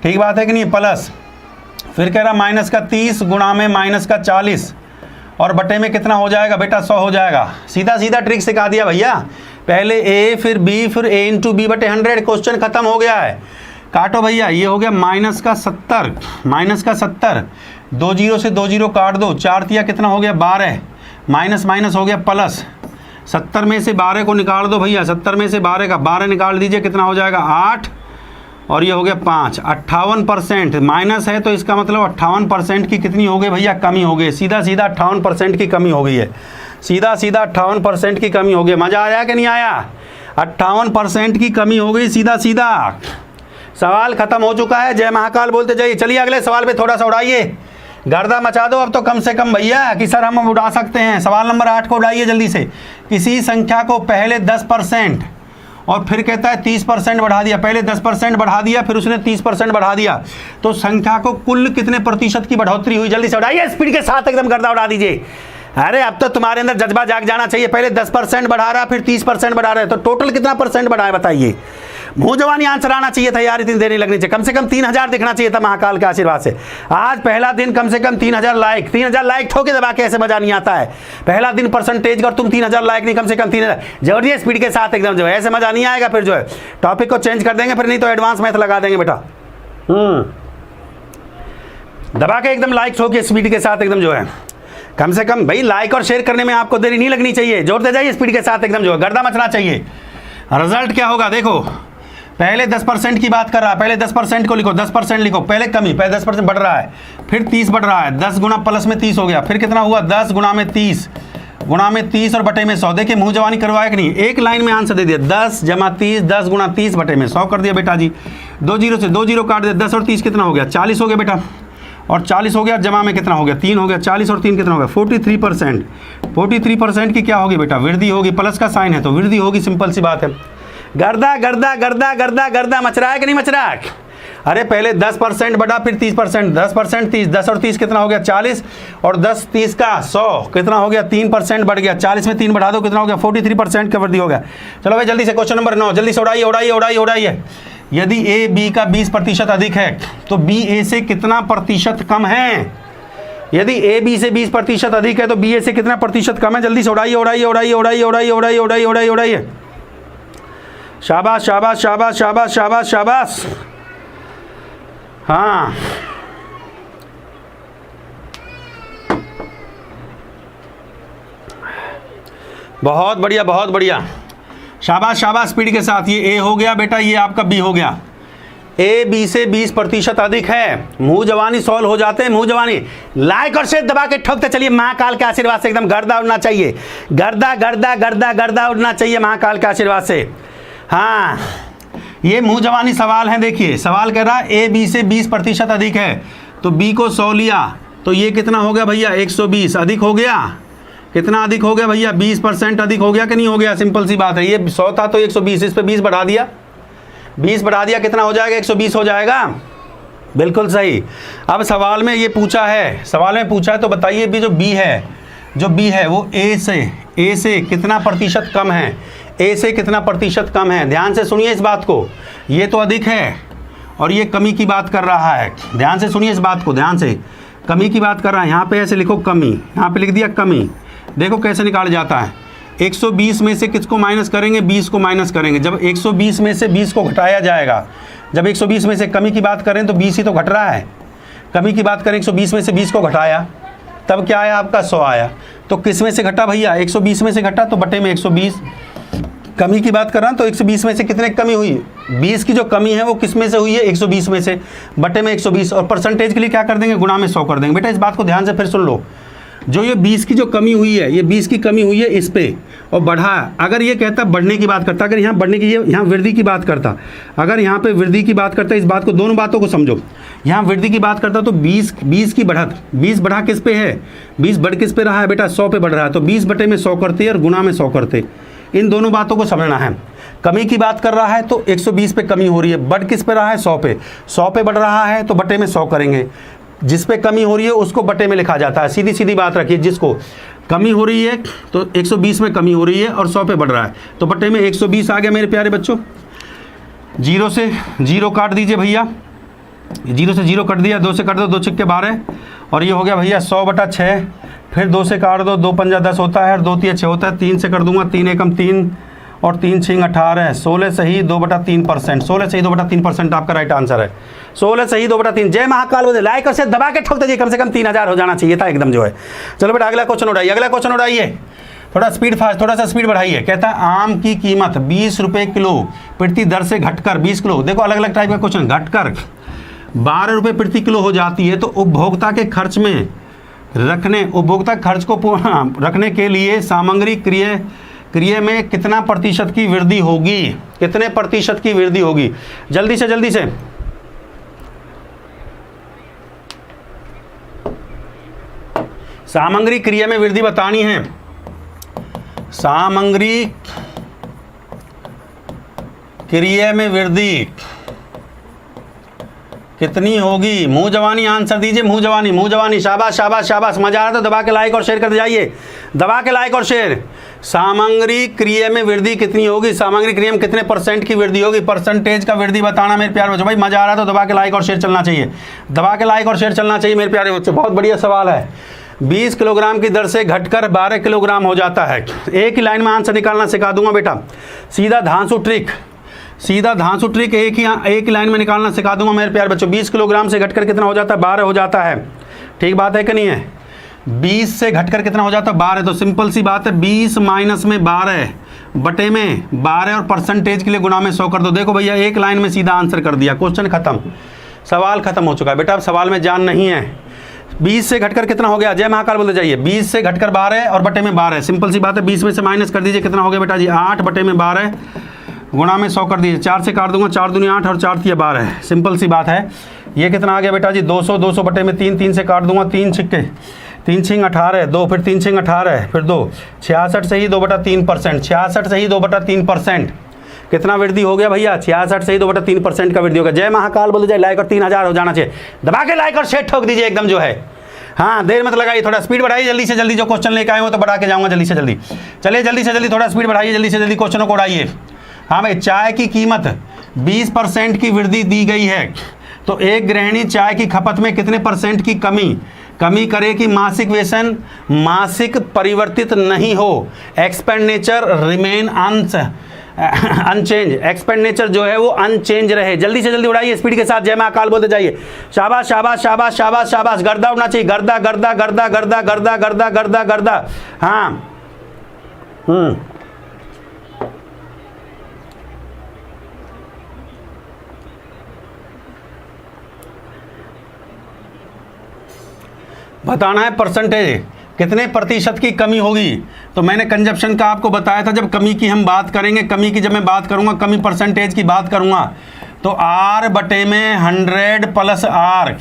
ठीक बात है कि नहीं, प्लस फिर कह रहा माइनस का 30 गुणा में माइनस का 40, और बटे में कितना हो जाएगा बेटा, 100 हो जाएगा। सीधा सीधा ट्रिक सिखा दिया भैया, पहले ए फिर बी फिर ए इंटू बी बटे 100, क्वेश्चन खत्म हो गया है। काटो भैया, ये हो गया माइनस का 70, 2 जीरो से 2 जीरो काट दो, 4 तिया कितना हो गया 12, माइनस माइनस हो गया प्लस, 70 में से 12 को निकाल दो भैया, 70 में से 12 का 12 निकाल दीजिए, कितना हो जाएगा 8, और ये हो गया 5, 58% माइनस है, तो इसका मतलब 58% की कितनी हो गई भैया, कमी हो गई। सीधा सीधा 58% की कमी हो गई है, सीधा सीधा 58% की कमी हो गई। मज़ा आया कि नहीं आया, 58% की कमी हो गई, सीधा सीधा। सवाल खत्म हो चुका है, जय महाकाल बोलते जाइए। चलिए अगले सवाल पे थोड़ा सा उड़ाइए, गर्दा मचा दो अब तो कम से कम भैया, कि सर हम उड़ा सकते हैं। सवाल नंबर 8 को उड़ाइए जल्दी से। किसी संख्या को पहले 10% और फिर कहता है 30% बढ़ा दिया, पहले 10% बढ़ा दिया, फिर उसने 30% बढ़ा दिया, तो संख्या को कुल कितने प्रतिशत की बढ़ोतरी हुई, जल्दी से उड़ाइए, स्पीड के साथ एकदम गर्दा उड़ा दीजिए। अरे अब तो तुम्हारे अंदर जज्बा जाग जाना चाहिए, पहले 10% बढ़ा रहा, फिर 30% बढ़ा रहा है, तो टोटल कितना परसेंट बढ़ा है बताइए। मुंह जवानी आंसर आना चाहिए था यार, इतनी देर नहीं लगनी चाहिए, कम से कम 3000 दिखना चाहिए था महाकाल के आशीर्वाद से। आज पहला दिन कम से कम 3000 लाइक ठोके दबा के, ऐसे मजा नहीं आता है। पहला दिन परसेंटेज कर तुम 3000 लाइक नहीं, कम से कम 3000 जोड़िए स्पीड के साथ एकदम, जो है ऐसे मजा नहीं आएगा। फिर जो है टॉपिक को चेंज कर देंगे, फिर नहीं तो एडवांस मैथ लगा देंगे बेटा। दबा के एकदम लाइक ठोके स्पीड के साथ एकदम, जो है कम से कम भाई लाइक और शेयर करने में आपको देरी नहीं लगनी चाहिए, जोड़ते जाइए स्पीड के साथ एकदम, जो है गर्दा मचना चाहिए। रिजल्ट क्या होगा देखो, पहले 10% की बात कर रहा है, पहले 10% को लिखो, 10% लिखो, पहले कमी, पहले 10% बढ़ रहा है, फिर 30 बढ़ रहा है, 10 गुना प्लस में 30 हो गया, फिर कितना हुआ 10 गुना में 30 और बटे में 100। देखिए मुंह जवानी करवाया कि नहीं, एक लाइन में आंसर दे दिया, 10 जमा 30, 10 गुना 30 बटे में 100 कर दिया बेटा जी। 2 जीरो से 2 जीरो काट दिया, 10 और 30 कितना हो गया 40 हो गया बेटा, और 40 हो गया, जमा में कितना हो गया 3 हो गया, 40 और 3 कितना हो गया 43%। 43% की क्या होगी बेटा, वृद्धि होगी, प्लस का साइन है तो वृद्धि होगी, सिंपल सी बात है। गर्दा गर्दा गर्दा गर्दा गर्दा मच रहा है कि नहीं मच रहा है। अरे पहले 10% बढ़ा, फिर 30%, 10% 30, 10 और 30 कितना हो गया 40, और 10 30 का 100 कितना हो गया 3% बढ़ गया, 40 में 3 बढ़ा दो कितना हो गया 43% का वृद्धि हो गया। चलो भाई जल्दी से क्वेश्चन नंबर 9 जल्दी से उड़ाइए उड़ाइए उड़ाइए उड़ाइए। यदि ए बी का 20% अधिक है तो बी ए से कितना प्रतिशत कम है। यदि ए बी से 20% अधिक है तो बी ए से कितना प्रतिशत कम है, जल्दी से उड़ाइए उड़ाइए उड़ाइए उड़ाइए उड़ाइए उड़ाइए उड़ाइए उड़ाइए उड़ाइए। शाबाश शाबाश शाबाश शाबाश शाबाश शाबाश। हाँ बहुत बढ़िया बहुत बढ़िया, शाबाश शाबाश स्पीड के साथ। ये ए हो गया बेटा, ये आपका बी हो गया। ए बी से 20% अधिक है, मुंह जवानी सॉल्व हो जाते हैं, मुंह जवानी। लाइक और शेयर दबा के ठोकते चलिए, महाकाल के आशीर्वाद से एकदम गर्दा उड़ना चाहिए, गर्दा गर्दा गर्दा गर्दा उड़ना चाहिए महाकाल के आशीर्वाद से। हाँ ये मुंह जवानी सवाल है, देखिए सवाल कह रहा है ए बी से 20% अधिक है, तो बी को 100 लिया तो ये कितना हो गया भैया 120 अधिक हो गया। कितना अधिक हो गया भैया 20% अधिक हो गया कि नहीं हो गया, सिंपल सी बात है। ये 100 था तो 120, इस पे 20 बढ़ा दिया, 20 बढ़ा दिया कितना हो जाएगा 120 हो जाएगा, बिल्कुल सही। अब सवाल में ये पूछा है, सवाल में पूछा है तो बताइए भी जो बी है वो ए से कितना प्रतिशत कम है, ए से कितना प्रतिशत कम है। ध्यान से सुनिए इस बात को, ये तो अधिक है और ये कमी की बात कर रहा है। ध्यान से सुनिए इस बात को, ध्यान से कमी की बात कर रहा है। यहाँ पे ऐसे लिखो कमी, यहाँ पे लिख दिया कमी, देखो कैसे निकाल जाता है। 120 में से किसको माइनस करेंगे 20 को माइनस करेंगे। जब 120 में से 20 को घटाया जाएगा, जब 120 में से कमी की बात करें तो 20 ही तो घट रहा है, कमी की बात करें 120 में से 20 को घटाया तब क्या आया आपका 100 आया। तो किस में से घटा भैया, 120 में से घटा तो बटे में 120। कमी की बात कर रहा हूँ तो 120 में से कितने कमी हुई, 20 की जो कमी है वो किस में से हुई है, 120 में से, बटे में 120। और परसेंटेज के लिए क्या कर देंगे, गुणा में 100 कर देंगे। बेटा इस बात को ध्यान से फिर सुन लो, जो ये 20 की जो कमी हुई है, ये 20 की कमी हुई है इस पे और बढ़ा। अगर ये कहता बढ़ने की बात करता, अगर यहाँ बढ़ने की, यहाँ वृद्धि की बात करता, अगर यहाँ पे वृद्धि की बात करता, इस बात को, दोनों बातों को समझो, यहाँ वृद्धि की बात करता तो 20 की बढ़त, 20 बढ़ा किस पे है, 20 बढ़ किस पे रहा है बेटा, 100 पे बढ़ रहा है। तो 20 बटे में 100 करते और गुणा में 100 करते, इन दोनों बातों को समझना है। कमी की बात कर रहा है तो 120 पे कमी हो रही है, बढ़ किस पे रहा है, 100 पे, 100 पे बढ़ रहा है तो बटे में 100 करेंगे। जिस पे कमी हो रही है उसको बटे में लिखा जाता है। सीधी सीधी बात रखिए, जिसको कमी हो रही है तो 120 में कमी हो रही है और 100 पे बढ़ रहा है तो बटे में 120 आ गया मेरे प्यारे बच्चों। 0 से 0 काट दीजिए भैया, 0 से 0 कट दिया, 2 से कट दो, 2 छिक्के 12 और ये हो गया भैया 100/6। फिर 2 से काट दो, 2 पंजा 10 होता है और 2 तिया 6 होता है। 3 से कर दूंगा, 3 एकम 3 और 3 छिंग 18, 16 सही 2/3%, 16 सही 2/3% आपका राइट आंसर है। 16 सही 2/3। जय महाकाल बोले, लाइक और शेयर दबा के ठोक दीजिए, कम से कम 3000 हो जाना चाहिए था एकदम जो है। चलो बेटा अगला क्वेश्चन उठाइए, अगला क्वेश्चन उठाइए, थोड़ा स्पीड फास्ट, थोड़ा सा स्पीड बढ़ाइए। कहता है आम की कीमत 20 रुपये किलो प्रति दर से घटकर 20 किलो, देखो अलग अलग टाइप का क्वेश्चन, घटकर 12 रुपये प्रति किलो हो जाती है तो उपभोक्ता के खर्च में उपभोक्ता खर्च को रखने के लिए सामग्री क्रिय में कितना प्रतिशत की वृद्धि होगी, कितने प्रतिशत की वृद्धि होगी, जल्दी से सामग्री क्रिया में वृद्धि बतानी है। सामग्री क्रिया में वृद्धि कितनी होगी, मुंह जवानी आंसर दीजिए, मुंह जवानी, शाबाश शाबाश शाबाश, मजा आ रहा तो दबा के लाइक और शेयर कर जाइए, दबा के लाइक और शेयर। सामग्री क्रिया में वृद्धि कितनी होगी, सामग्री क्रिया में कितने % की वृद्धि होगी, परसेंटेज का वृद्धि बताना मेरे प्यारे बच्चों। भाई मजा आ रहा तो दबा के लाइक और शेयर चलना चाहिए, दबा के लाइक और शेयर चलना चाहिए मेरे प्यारे बच्चों। बहुत बढ़िया सवाल है। 20 किलोग्राम की दर से घटकर 12 किलोग्राम हो जाता है। एक ही लाइन में आंसर निकालना सिखा दूंगा बेटा, सीधा धांसू ट्रिक, एक ही लाइन में निकालना सिखा दूंगा मेरे प्यारे बच्चों। 20 किलोग्राम से घटकर कितना हो जाता है, 12 हो जाता है। ठीक बात है कि नहीं है, 20 से घटकर कितना हो जाता है, 12। तो सिंपल सी बात है, 20 माइनस में 12 बटे में 12 और परसेंटेज के लिए गुणा में 100 कर दो। देखो भैया एक लाइन में सीधा आंसर कर दिया, क्वेश्चन खत्म, सवाल खत्म हो चुका है बेटा। अब सवाल में जान नहीं है, 20 से घटकर कितना हो गया, जय महाकाल बोलते जाइए, 20 से घटकर 12 और बटे में 12, सिंपल सी बात है। 20 में से माइनस कर दीजिए, कितना हो गया बेटा जी, 8 बटे में 12 गुणा में 100 कर दीजिए। 4 से काट दूंगा, 4 दूनी 8 और 4 तिया 12, सिंपल सी बात है। ये कितना आ गया बेटा जी, 200 बटे में 3, 3 से काट दूंगा, 3 छिक्के 3 छिंग 18, 2 फिर 3 छिंग 18 फिर 2, 66 से ही 2/3%, 66 से ही 2/3%। कितना वृद्धि हो गया भैया, 66 से ही 2/3% का वृद्धि होगा। जय महाकाल बोल जाए, लाइक और 3000 हो जाना चाहिए, दबा के लाइक और शेयर ठोक दीजिए एकदम जो है। हाँ देर मत लगाइए, थोड़ा स्पीड बढ़ाइए जल्दी से जल्दी, जो क्वेश्चन लेके आए हो तो बढ़ा के जाऊंगा जल्दी से जल्दी। चलिए जल्दी से जल्दी थोड़ा स्पीड बढ़ाइए, जल्दी से जल्दी क्वेश्चनों को उड़ाइए। हाँ भाई, चाय की कीमत 20% की वृद्धि दी गई है तो एक गृहिणी चाय की खपत में कितने % की कमी करे कि मासिक परिवर्तित नहीं हो, एक्सपेंडिचर रिमेन अनचेंज, एक्सपेंडिचर जो है वो अनचेंज रहे। जल्दी से जल्दी उड़ाइए स्पीड के साथ, जय महाकाल बोलते जाइए। शाबाश शाबाश शाबाश शाबाश शाबाश, गर्दा उड़ना चाहिए, गर्दा गर्दा गर्दा गर्दा गर्दा गर्दा गर्दा गर्दा। हाँ बताना है परसेंटेज, कितने प्रतिशत की कमी होगी। तो मैंने कंजप्शन का आपको बताया था, जब कमी की हम बात करेंगे, कमी की जब मैं बात करूंगा, कमी परसेंटेज की बात करूंगा तो R बटे में 100 प्लस R,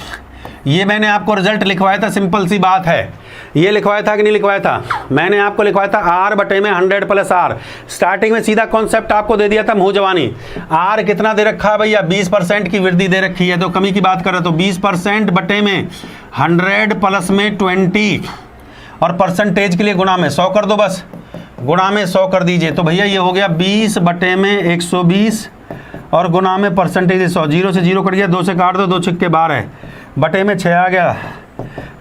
ये मैंने आपको रिजल्ट लिखवाया था, सिंपल सी बात है। ये लिखवाया था कि नहीं लिखवाया था, मैंने आपको लिखवाया था R बटे में 100 प्लस R। स्टार्टिंग में सीधा कॉन्सेप्ट आपको दे दिया था, मुँह जवानी। R कितना दे रखा है भैया, 20% की वृद्धि दे रखी है, तो कमी की बात कर रहे तो 20% बटे में 100 प्लस में 20 और परसेंटेज के लिए गुणा में 100 कर दो, बस गुणा में 100 कर दीजिए। तो भैया ये हो गया 20 बटे में 120 और गुणा में परसेंटेज 100। 0 से 0 कट गया, 2 से काट दो, 2 छिक्के 12 बटे में 6 आ गया,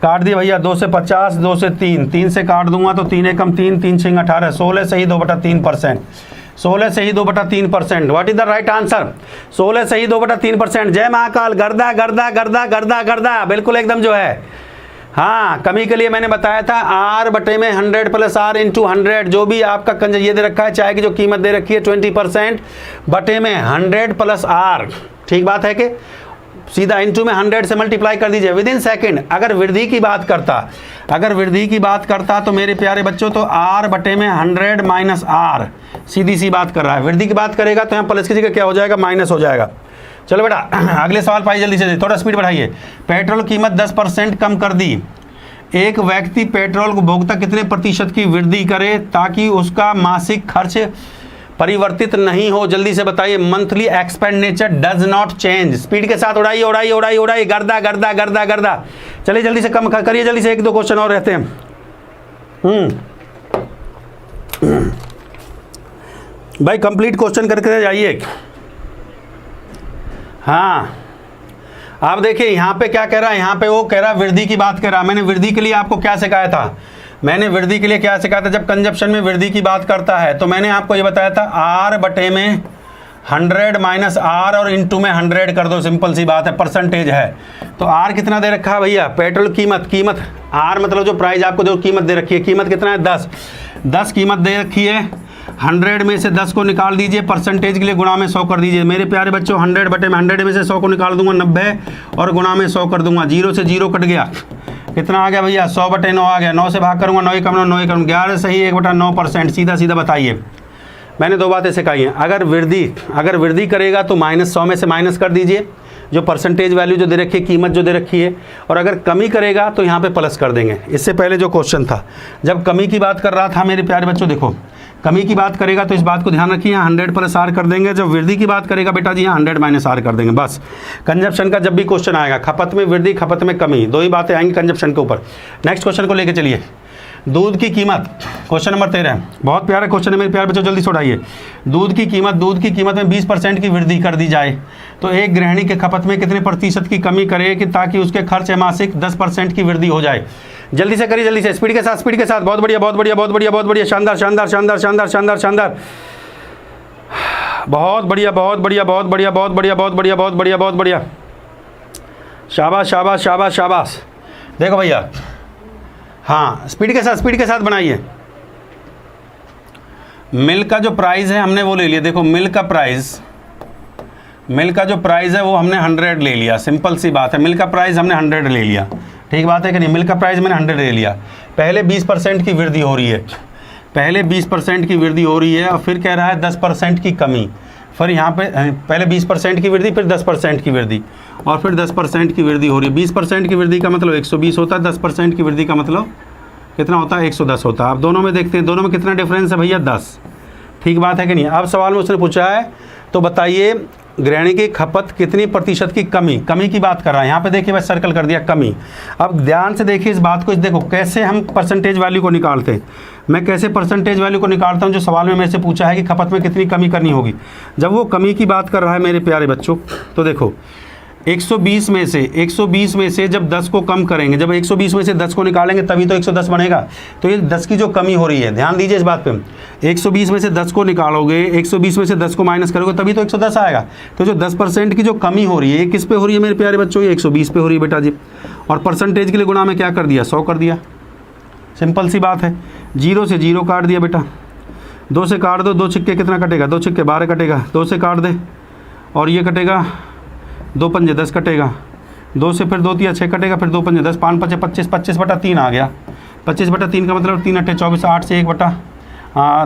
काट दिया भैया। 2 से 50, 2 से 3, 3 से काट दूंगा तो 3 एकम 3, 3 छिंग 18, 16 से ही 2/3%। 16 से ही 2/3%। What is the right answer? 16 से ही 2/3%। जय महाकाल। गर्दा गर्दा गर्दा गर्दा गर्दा, बिल्कुल एकदम जो है। हाँ, कमी के लिए मैंने बताया था R बटे में 100 प्लस R इंटू 100, जो भी आपका ये दे रखा है, चाय की जो कीमत दे रखी है 20% बटे में 100 प्लस R। ठीक बात है कि सीधा इंटू में 100 से मल्टीप्लाई कर दीजिए विद इन सेकेंड। अगर वृद्धि की बात करता तो मेरे प्यारे बच्चों तो R बटे में 100 माइनस R, सीधी सी बात कर रहा है। वृद्धि की बात करेगा तो यहाँ प्लस की जगह क्या हो जाएगा, माइनस हो जाएगा। चलो बेटा अगले सवाल पाइए जल्दी से, थोड़ा स्पीड बढ़ाइए। पेट्रोल कीमत 10% कम कर दी। एक व्यक्ति पेट्रोल उपभोक्ता कितने प्रतिशत की वृद्धि करे ताकि उसका मासिक खर्च परिवर्तित नहीं हो? जल्दी से बताइए। Monthly expenditure does not change. Speed के साथ उड़ाइए उड़ाइए उड़ाइए उड़ाइए, गर्दा गर्दा गर्दा गर्दा। चलिए जल्दी से कम करिए, जल्दी से 1-2 क्वेश्चन और रहते हैं। भाई कंप्लीट क्वेश्चन करके जाइए। हाँ, आप देखिए यहाँ पे क्या कह रहा है, यहाँ पे वो कह रहा है वृद्धि की बात कर रहा है। मैंने वृद्धि के लिए आपको क्या सिखाया था? जब कंजप्शन में वृद्धि की बात करता है तो मैंने आपको ये बताया था R बटे में 100 माइनस R और इंटू में 100 कर दो, सिंपल सी बात है, परसेंटेज है। तो R कितना दे रखा है भैया? पेट्रोल कीमत R मतलब जो प्राइस आपको जो कीमत दे रखी है, कीमत कितना है? 10 कीमत दे रखी है। 100 में से 10 को निकाल दीजिए, परसेंटेज के लिए गुणा में 100 कर दीजिए। मेरे प्यारे बच्चों 100 बटे में 100 में से 100 को निकाल दूंगा 90 और गुणा में 100 कर दूंगा। 0 से 0 कट गया, कितना आ गया भैया? 100 बटे 9 आ गया। 9 से भाग करूंगा 9 ही कम 9 ही कम 11 सही 1/9%। सीधा सीधा बताइए। मैंने 2 बातें सिखाई हैं। अगर वृद्धि करेगा तो -100 में से माइनस कर दीजिए, जो परसेंटेज वैल्यू जो दे रखी है, कीमत जो दे रखी है, और अगर कमी करेगा तो यहाँ पे प्लस कर देंगे। इससे पहले जो क्वेश्चन था, जब कमी की बात कर रहा था मेरे प्यारे बच्चों, देखो कमी की बात करेगा तो इस बात को ध्यान रखिए, यहाँ 100 प्लस R कर देंगे। जब वृद्धि की बात करेगा बेटा जी, यहाँ 100 माइनस R कर देंगे। बस कंजप्शन का जब भी क्वेश्चन आएगा, खपत में वृद्धि खपत में कमी, 2 ही बातें आएंगी कंजप्शन के ऊपर। नेक्स्ट क्वेश्चन को लेके चलिए। दूध की कीमत, क्वेश्चन नंबर 13, बहुत प्यारा क्वेश्चन है मेरे प्यारे बच्चों, जल्दी से उठाइए। दूध की कीमत में 20% की वृद्धि कर दी जाए तो एक गृहिणी के खपत में कितने प्रतिशत की कमी करे कि ताकि उसके खर्च मासिक 10% की वृद्धि हो जाए? जल्दी से करिए, जल्दी से, स्पीड के साथ। बहुत बढ़िया बहुत बढ़िया बहुत बढ़िया बहुत बढ़िया, शानदार शानदार शानदार शानदार शानदार शानदार, बहुत बढ़िया बहुत बढ़िया बहुत बढ़िया बहुत बढ़िया बहुत बढ़िया बहुत बढ़िया बहुत बढ़िया, शाबाश शाबाश शाबाश शाबाश। देखो भैया, हाँ स्पीड के साथ बनाइए। मिल्क का जो प्राइस है हमने वो ले लिया। देखो मिल्क का जो प्राइस है वो हमने 100 ले लिया, सिंपल सी बात है। मिल्क का प्राइस हमने 100 ले लिया, ठीक बात है कि नहीं? मिल्क का प्राइस मैंने 100 ले लिया। पहले 20% की वृद्धि हो रही है, और फिर कह रहा है 10% की कमी। फिर यहाँ पे पहले 20% की वृद्धि, फिर 10% की वृद्धि, और फिर 10% की वृद्धि हो रही है। 20% की वृद्धि का मतलब 120 होता है, 10% की वृद्धि का मतलब कितना होता है? 110 होता है। आप दोनों में देखते हैं, दोनों में कितना डिफरेंस है भैया? 10। ठीक बात है कि नहीं? अब सवाल में उसने पूछा है तो बताइए गृहिणी की खपत कितनी प्रतिशत की कमी की बात कर रहा है। यहाँ पे देखिए बस सर्कल कर दिया कमी। अब ध्यान से देखिए इस बात को, देखो कैसे हम परसेंटेज वैल्यू को निकालते हैं। मैं कैसे परसेंटेज वैल्यू को निकालता हूँ, जो सवाल में मेरे से पूछा है कि खपत में कितनी कमी करनी होगी। जब वो कमी की बात कर रहा है मेरे प्यारे बच्चों, तो देखो 120 में से जब 10 को कम करेंगे, जब 120 में से 10 को निकालेंगे तभी तो 110 बनेगा। तो ये 10 की जो कमी हो रही है, ध्यान दीजिए इस बात पे। 120 में से 10 को निकालोगे, 120 में से 10 को माइनस करोगे तभी तो 110 आएगा। तो जो 10% की जो कमी हो रही है, ये किस पे हो रही है मेरे प्यारे बच्चों? ये 120 पे हो रही है बेटा जी। और परसेंटेज के लिए गुणा में क्या कर दिया? 100 कर दिया, सिंपल सी बात है। 0 से 0 काट दिया बेटा, 2 से काट दो, 2 छिक्के कितना कटेगा? 2 छिक्के 12 कटेगा। 2 से काट दे और ये कटेगा, 2 पंजे 10 कटेगा। 2 से फिर 2 तिया 6 कटेगा, फिर 2 पंजे 10, 5 पचे 25, 25/3 आ गया। 25/3 का मतलब 3 अट्ठे 24, 8 से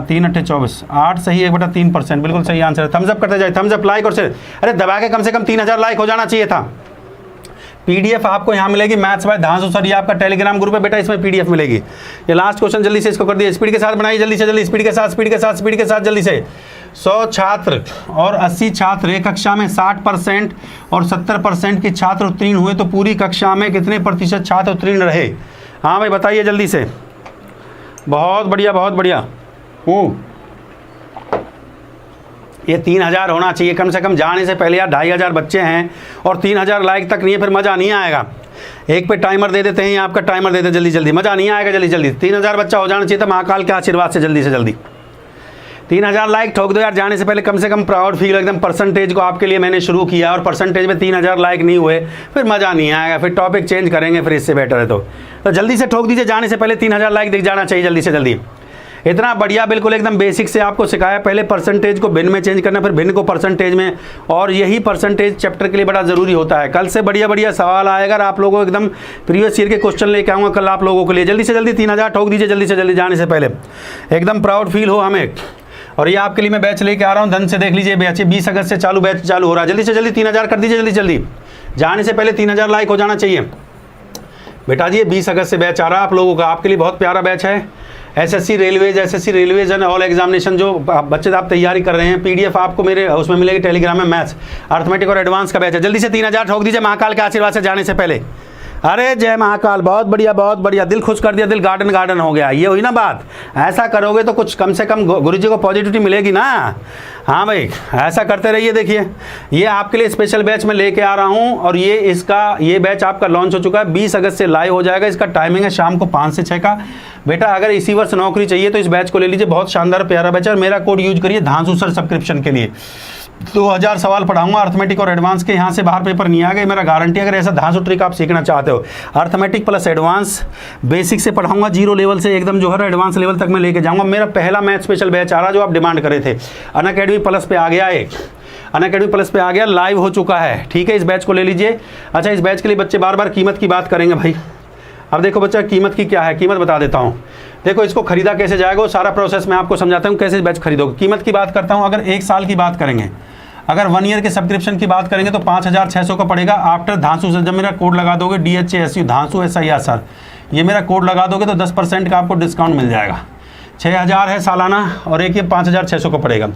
3 अट्ठे 24, 8 सही 1/3%, बिल्कुल सही आंसर है। थम्स अप करते जाए, थम्स अप, लाइक और शेयर। अरे दबा के कम से कम 3000 लाइक हो जाना चाहिए था। पीडीएफ आपको यहाँ मिलेगी, मैथ्स बाय धांसू सर, ये आपका टेलीग्राम ग्रुप है बेटा, इसमें पीडीएफ मिलेगी। ये लास्ट क्वेश्चन जल्दी से इसको कर दिए, स्पीड के साथ बनाइए, जल्दी से जल्दी, स्पीड के साथ जल्दी से। 100 छात्र और 80 छात्र एक कक्षा में 60% और 70% के छात्र उत्तीर्ण हुए तो पूरी कक्षा में कितने प्रतिशत छात्र उत्तीर्ण रहे? हाँ भाई बताइए जल्दी से। बहुत बढ़िया बहुत बढ़िया। ये 3000 होना चाहिए कम से कम, जाने से पहले यार 2500 बच्चे हैं और 3000 लाइक तक नहीं है, फिर मज़ा नहीं आएगा। एक पे टाइमर दे देते हैं, आपका टाइमर दे दे जल्दी जल्दी, मज़ा नहीं आएगा। जल्दी जल्दी 3000 बच्चा हो जाना चाहिए था महाकाल के आशीर्वाद से, जल्दी से जल्दी 3000 लाइक ठोक दो यार जाने से पहले, कम से कम प्राउड फील एकदम। परसेंटेज को आपके लिए मैंने शुरू किया और परसेंटेज में 3000 लाइक नहीं हुए फिर मज़ा नहीं आएगा, फिर टॉपिक चेंज करेंगे, फिर इससे बेटर है तो जल्दी से ठोक दीजिए जाने से पहले 3000 लाइक दिख जाना चाहिए जल्दी से जल्दी। इतना बढ़िया बिल्कुल एकदम बेसिक से आपको सिखाया, पहले परसेंटेज को भिन्न में चेंज करना, फिर भिन्न को परसेंटेज में, और यही परसेंटेज चैप्टर के लिए बड़ा ज़रूरी होता है। कल से बढ़िया बढ़िया सवाल आएगा, आप लोगों को एकदम प्रीवियस ईयर के क्वेश्चन लेके आऊँगा कल आप लोगों के लिए। जल्दी से जल्दी 3000 ठोक दीजिए जल्दी से जल्दी जाने से पहले, एकदम प्राउड फील हो हमें। और ये आपके लिए मैं बैच लेके आ रहा हूँ, धन से देख लीजिए बैच 20 अगस्त से बैच चालू हो रहा है। जल्दी से जल्दी 3000 कर दीजिए जल्दी जल्दी, जाने से पहले 3000 लाइक हो जाना चाहिए बेटा जी। ये 20 अगस्त से बैच आ रहा है आप लोगों का, आपके लिए बहुत प्यारा बैच है। SSC railways and all examination जो बच्चे आप तैयारी कर रहे हैं, पीडीएफ आपको मेरे उसमें मिलेगी टेलीग्राम में, मैथ्स अर्थमेटिक और एडवांस का बैच है। जल्दी से 3000 ठोक दीजिए महाकाल के आशीर्वाद से जाने से पहले। अरे जय महाकाल, बहुत बढ़िया, दिल खुश कर दिया, दिल गार्डन हो गया। ये हुई ना बात, ऐसा करोगे तो कुछ कम से कम गुरुजी को पॉजिटिविटी मिलेगी ना। हाँ भाई, ऐसा करते रहिए। देखिए ये आपके लिए स्पेशल बैच मैं लेके आ रहा हूँ, और ये बैच आपका लॉन्च हो चुका है, 20 अगस्त से लाइव हो जाएगा। इसका टाइमिंग है शाम को 5 से 6 का। बेटा अगर इसी वर्ष नौकरी चाहिए तो इस बैच को ले लीजिए, बहुत शानदार प्यारा बैच है। और मेरा कोड यूज करिए धांसू सर सब्सक्रिप्शन के लिए। 2000 सवाल पढ़ाऊंगा अर्थमेटिक और एडवांस के, यहाँ से बाहर पेपर नहीं आ गए, मेरा गारंटी। अगर ऐसा धांसू ट्रिक आप सीखना चाहते हो, अर्थमेटिक प्लस एडवांस बेसिक से पढ़ाऊंगा, 0 लेवल से एकदम जो है एडवांस लेवल तक मैं लेके जाऊंगा। मेरा पहला मैथ स्पेशल बैच आ रहा है जो आप डिमांड करे थे। अनअकैडमी प्लस पे आ गया, अनअकैडमी प्लस पे आ गया, लाइव हो चुका है। ठीक है, इस बैच को ले लीजिए। अच्छा, इस बैच के लिए बच्चे बार बार कीमत की बात करेंगे भाई। अब देखो बच्चा, कीमत की क्या है, कीमत बता देता हूँ। देखो इसको खरीदा कैसे जाएगा वो सारा प्रोसेस मैं आपको समझाता हूँ, कैसे बैच खरीदोगे। कीमत की बात करता हूँ, अगर 1 साल की बात करेंगे, अगर 1 ईयर के सब्सक्रिप्शन की बात करेंगे तो 5600 का पड़ेगा आफ्टर धांसू सर। जब मेरा कोड लगा दोगे DHASU धांसू SIR सर, ये मेरा कोड लगा दोगे तो 10% का आपको डिस्काउंट मिल जाएगा। 6000 है सालाना, और एक ये 5600 का पड़ेगा।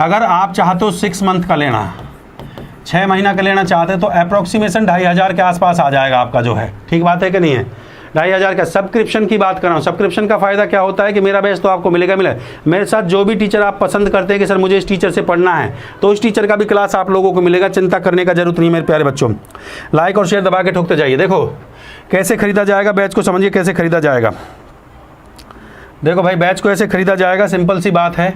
अगर आप चाहते हो 6 मंथ का लेना, 6 महीना का लेना चाहते हैं तो अप्रॉक्सीमेशन 2500 के आसपास आ जाएगा आपका जो है। ठीक बात है कि नहीं है? 2500 का सब्सक्रिप्शन की बात कर रहा हूँ। सब्सक्रिप्शन का फ़ायदा क्या होता है कि मेरा बैच तो आपको मिलेगा मेरे साथ जो भी टीचर आप पसंद करते हैं कि सर मुझे इस टीचर से पढ़ना है, तो उस टीचर का भी क्लास आप लोगों को मिलेगा। चिंता करने का जरूरत नहीं मेरे प्यारे बच्चों। लाइक और शेयर दबा के ठोकते जाइए। देखो कैसे खरीदा जाएगा बैच को, समझिए कैसे खरीदा जाएगा। देखो भाई, बैच को ऐसे खरीदा जाएगा, सिंपल सी बात है।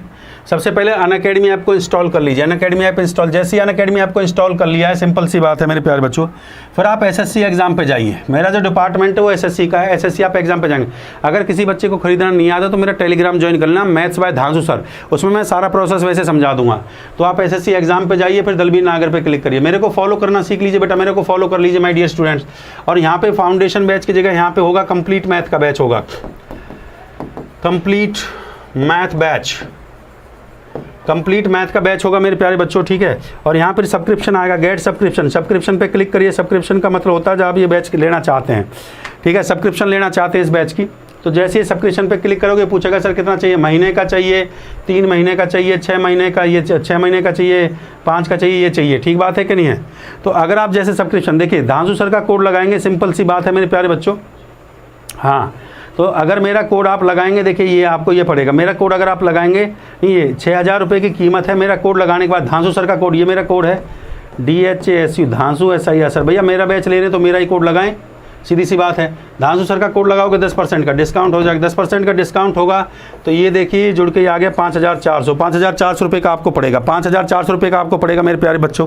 सबसे पहले अनअकैडमी ऐप को इंस्टॉल कर लीजिए। अनअकैडमी ऐप इंस्टॉल, जैसे ही अनअकैडमी ऐप को इंस्टॉल कर लिया है, सिंपल सी बात है मेरे प्यारे बच्चों, फिर आप एसएससी एग्जाम पे जाइए। मेरा जो डिपार्टमेंट है वो एसएससी का है, एसएससी आप एग्जाम पे जाएंगे। अगर किसी बच्चे को खरीदना नहीं आता तो मेरा टेलीग्राम ज्वाइन कर लेना, मैथ्स बाय धांसू सर, उसमें मैं सारा प्रोसेस वैसे समझा दूंगा। तो आप एसएससी एग्जाम पे जाइए, फिर दलबीर नागर पे क्लिक करिए। मेरे को फॉलो करना सीख लीजिए बेटा, मेरे को फॉलो कर लीजिए माय डियर स्टूडेंट्स। और यहाँ पे फाउंडेशन बैच की जगह यहाँ पे होगा कंप्लीट मैथ का बैच होगा, complete math batch, complete math का बैच होगा मेरे प्यारे बच्चों। ठीक है, और यहाँ पर सब्सक्रिप्शन आएगा, गेट सब्सक्रिप्शन, सब्सक्रिप्शन पे क्लिक करिए। सब्सक्रिप्शन का मतलब होता है जब आप ये बैच लेना चाहते हैं, ठीक है, सब्सक्रिप्शन लेना चाहते हैं इस बैच की, तो जैसे ही सब्सक्रिप्शन पे क्लिक करोगे पूछेगा सर कितना चाहिए, महीने का चाहिए, 3 महीने का चाहिए, 6 महीने का, ये 6 महीने का चाहिए, 5 का चाहिए, ये चाहिए। ठीक बात है कि नहीं है? तो अगर आप जैसे सब्सक्रिप्शन, देखिए धांसू सर का कोड लगाएंगे, सिंपल सी बात है मेरे प्यारे बच्चों। हाँ, तो अगर मेरा कोड आप लगाएंगे, देखिए ये आपको ये पड़ेगा, मेरा कोड अगर आप लगाएंगे, ये 6000 रुपये की कीमत है। मेरा कोड लगाने के बाद धांसू सर का कोड, ये मेरा कोड है DHASU धांसू SIR सर। भैया मेरा बैच ले रहे तो मेरा ही कोड लगाएं, सीधी सी बात है। धांसू सर का कोड लगाओगे 10% का डिस्काउंट हो जाएगा। 10% का डिस्काउंट होगा तो ये देखिए जुड़ के आ गया 5400, 5400 रुपये का आपको पड़ेगा, 5400 रुपये का आपको पड़ेगा मेरे प्यारे बच्चों।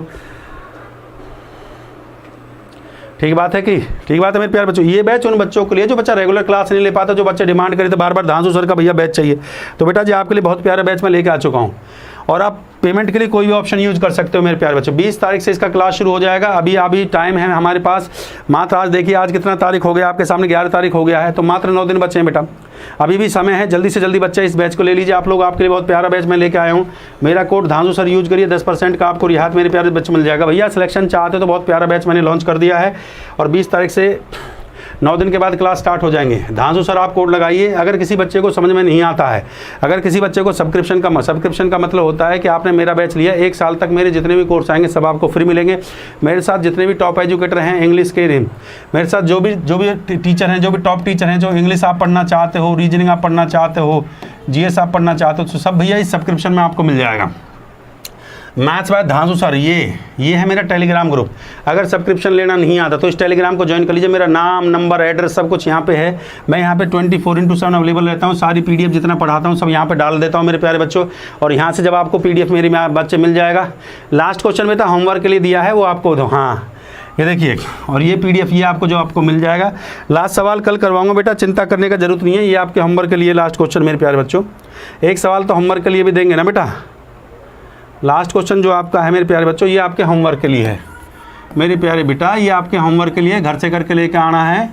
ठीक बात है कि ठीक बात है मेरे प्यारे बच्चों। ये बैच उन बच्चों के लिए जो बच्चा रेगुलर क्लास नहीं ले पाता, जो बच्चे डिमांड करे तो बार बार धांसू सर का भैया बैच चाहिए, तो बेटा जी आपके लिए बहुत प्यारा बैच मैं लेके आ चुका हूँ। और आप पेमेंट के लिए कोई भी ऑप्शन यूज कर सकते हो मेरे प्यारे बच्चों। 20 तारीख से इसका क्लास शुरू हो जाएगा। अभी टाइम है हमारे पास मात्र, आज देखिए आज कितना तारीख हो गया आपके सामने, 11 तारीख हो गया है, तो मात्र 9 दिन बचे हैं बेटा, अभी भी समय है। जल्दी से जल्दी बच्चे इस बैच को ले लीजिए आप लोग, आपके लिए बहुत प्यारा बैच मैं लेके आया हूँ। मेरा कोड धांसू सर यूज करिए, 10% का आपको रियायत मेरे प्यारे बच्चे मिल जाएगा। भैया सिलेक्शन चाहते हो तो बहुत प्यारा बैच मैंने लॉन्च कर दिया है, और 20 तारीख से 9 दिन के बाद क्लास स्टार्ट हो जाएंगे। धांसू सर आप कोड लगाइए। अगर किसी बच्चे को समझ में नहीं आता है, अगर किसी बच्चे को सब्सक्रिप्शन का मतलब होता है कि आपने मेरा बैच लिया, 1 साल तक मेरे जितने भी कोर्स आएंगे सब आपको फ्री मिलेंगे। मेरे साथ जितने भी टॉप एजुकेटर हैं इंग्लिश के, मेरे साथ जो भी टीचर हैं, जो भी टॉप टीचर हैं, जो इंग्लिश आप पढ़ना चाहते हो, रीजनिंग आप पढ़ना चाहते हो, GS आप पढ़ना चाहते हो, तो सब भैया इस सब्सक्रिप्शन में आपको मिल जाएगा। मैथ्स बाय धांसू सर, ये है मेरा टेलीग्राम ग्रुप। अगर सब्सक्रिप्शन लेना नहीं आता तो इस टेलीग्राम को ज्वाइन कर लीजिए। मेरा नाम, नंबर, एड्रेस सब कुछ यहाँ पे है। मैं यहाँ पे 24/7 अवेलेबल रहता हूँ। सारी पीडीएफ जितना पढ़ाता हूँ सब यहाँ पे डाल देता हूँ मेरे प्यारे बच्चों। और यहाँ से जब आपको पीडीएफ मेरी बच्चे मिल जाएगा, लास्ट क्वेश्चन में था होमवर्क के लिए दिया है वो आपको दो, हाँ ये देखिए, और ये पीडीएफ ये आपको जो आपको मिल जाएगा। लास्ट सवाल कल करवाऊंगा बेटा, चिंता करने का जरूरत नहीं है। ये आपके होमवर्क के लिए लास्ट क्वेश्चन मेरे प्यारे बच्चों। एक सवाल तो होमवर्क के लिए भी देंगे ना बेटा। लास्ट क्वेश्चन जो आपका है मेरे प्यारे बच्चों, ये आपके होमवर्क के लिए है मेरे प्यारे बेटा। ये आपके होमवर्क के लिए घर से करके लेके आना है,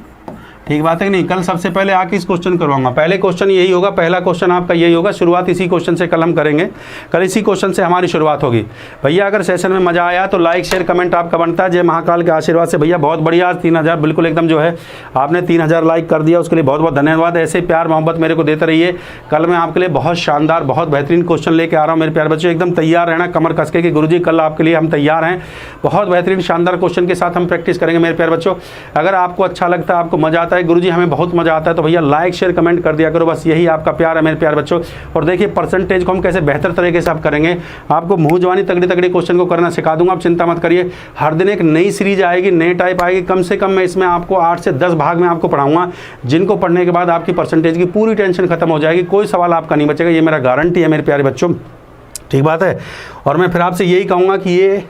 ठीक बात है कि नहीं। कल सबसे पहले आके इस क्वेश्चन करवाऊंगा। पहले क्वेश्चन यही होगा, पहला क्वेश्चन आपका यही होगा। शुरुआत इसी क्वेश्चन से कल हम करेंगे। कल इसी क्वेश्चन से हमारी शुरुआत होगी। भैया अगर सेशन में मज़ा आया तो लाइक शेयर कमेंट आपका बनता है। जय महाकाल के आशीर्वाद से भैया बहुत बढ़िया। आज 3000 बिल्कुल एकदम जो है आपने 3000 लाइक कर दिया, उसके लिए बहुत बहुत धन्यवाद। ऐसे प्यार मोहब्बत मेरे को देते रहिए। कल मैं आपके लिए बहुत शानदार बहुत बेहतरीन क्वेश्चन लेके आ रहा हूँ मेरे प्यारे बच्चों। एकदम तैयार रहना कमर कस के कि गुरुजी कल आपके लिए हम तैयार हैं। बहुत बेहतरीन शानदार क्वेश्चन के साथ हम प्रैक्टिस करेंगे मेरे प्यारे बच्चों। अगर आपको अच्छा लगता है, आपको मज़ा आता है, गुरुजी हमें बहुत मजा आता है, तो भैया लाइक शेयर कमेंट कर दिया करो। बस यही आपका प्यार है मेरे प्यारे बच्चों। और देखिए परसेंटेज को हम कैसे बेहतर तरीके से आप करेंगे। आपको मुंह जवानी तगड़ी तगड़ी क्वेश्चन को करना सिखा दूंगा, आप चिंता मत करिए। हर दिन एक नई सीरीज आएगी, नई टाइप आएगी। कम से कम मैं इसमें आपको 8 से 10 भाग में आपको पढ़ाऊंगा, जिनको पढ़ने के बाद आपकी परसेंटेज की पूरी टेंशन खत्म हो जाएगी। कोई सवाल आपका नहीं बचेगा, ये मेरा गारंटी है मेरे प्यारे बच्चों, ठीक बात है। और मैं फिर आपसे यही कहूँगा कि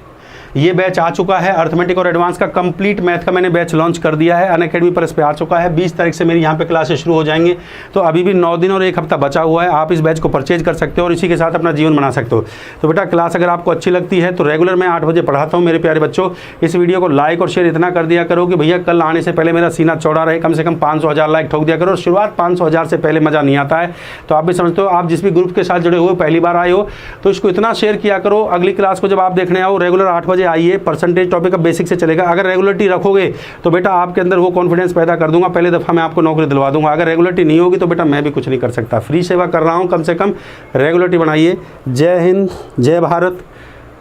ये बैच आ चुका है अर्थमेटिक और एडवांस का कंप्लीट मैथ का मैंने बैच लॉन्च कर दिया है। अनअकैडमी पर इस पे आ चुका है। 20 तारीख से मेरी यहाँ पे क्लासेस शुरू हो जाएंगे। तो अभी भी 9 दिन और 1 हफ्ता बचा हुआ है। आप इस बैच को परचेज कर सकते हो और इसी के साथ अपना जीवन बना सकते हो। तो बेटा क्लास अगर आपको अच्छी लगती है तो रेगुलर मैं 8 बजे पढ़ाता हूँ मेरे प्यारे बच्चों। इस वीडियो को लाइक और शेयर इतना कर दिया करो कि भैया कल आने से पहले मेरा सीना चौड़ा रहे। कम से कम 500,000 लाइक ठोक दिया करो। शुरुआत 500,000 से पहले मज़ा नहीं आता है। तो आप भी समझते हो, आप जिस भी ग्रुप के साथ जुड़े हुए पहली बार आए हो तो इसको इतना शेयर किया करो। अगली क्लास को जब आप देखने आओ रेगुलर 8 बजे आइए। परसेंटेज टॉपिक का बेसिक से चलेगा। अगर रेगुलरिटी रखोगे तो बेटा आपके अंदर वो कॉन्फिडेंस पैदा कर दूंगा, पहले दफ़ा मैं आपको नौकरी दिलवा दूंगा। अगर रेगुलरिटी नहीं होगी तो बेटा मैं भी कुछ नहीं कर सकता। फ्री सेवा कर रहा हूं, कम से कम रेगुलरिटी बनाइए। जय हिंद, जय भारत,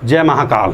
जय महाकाल।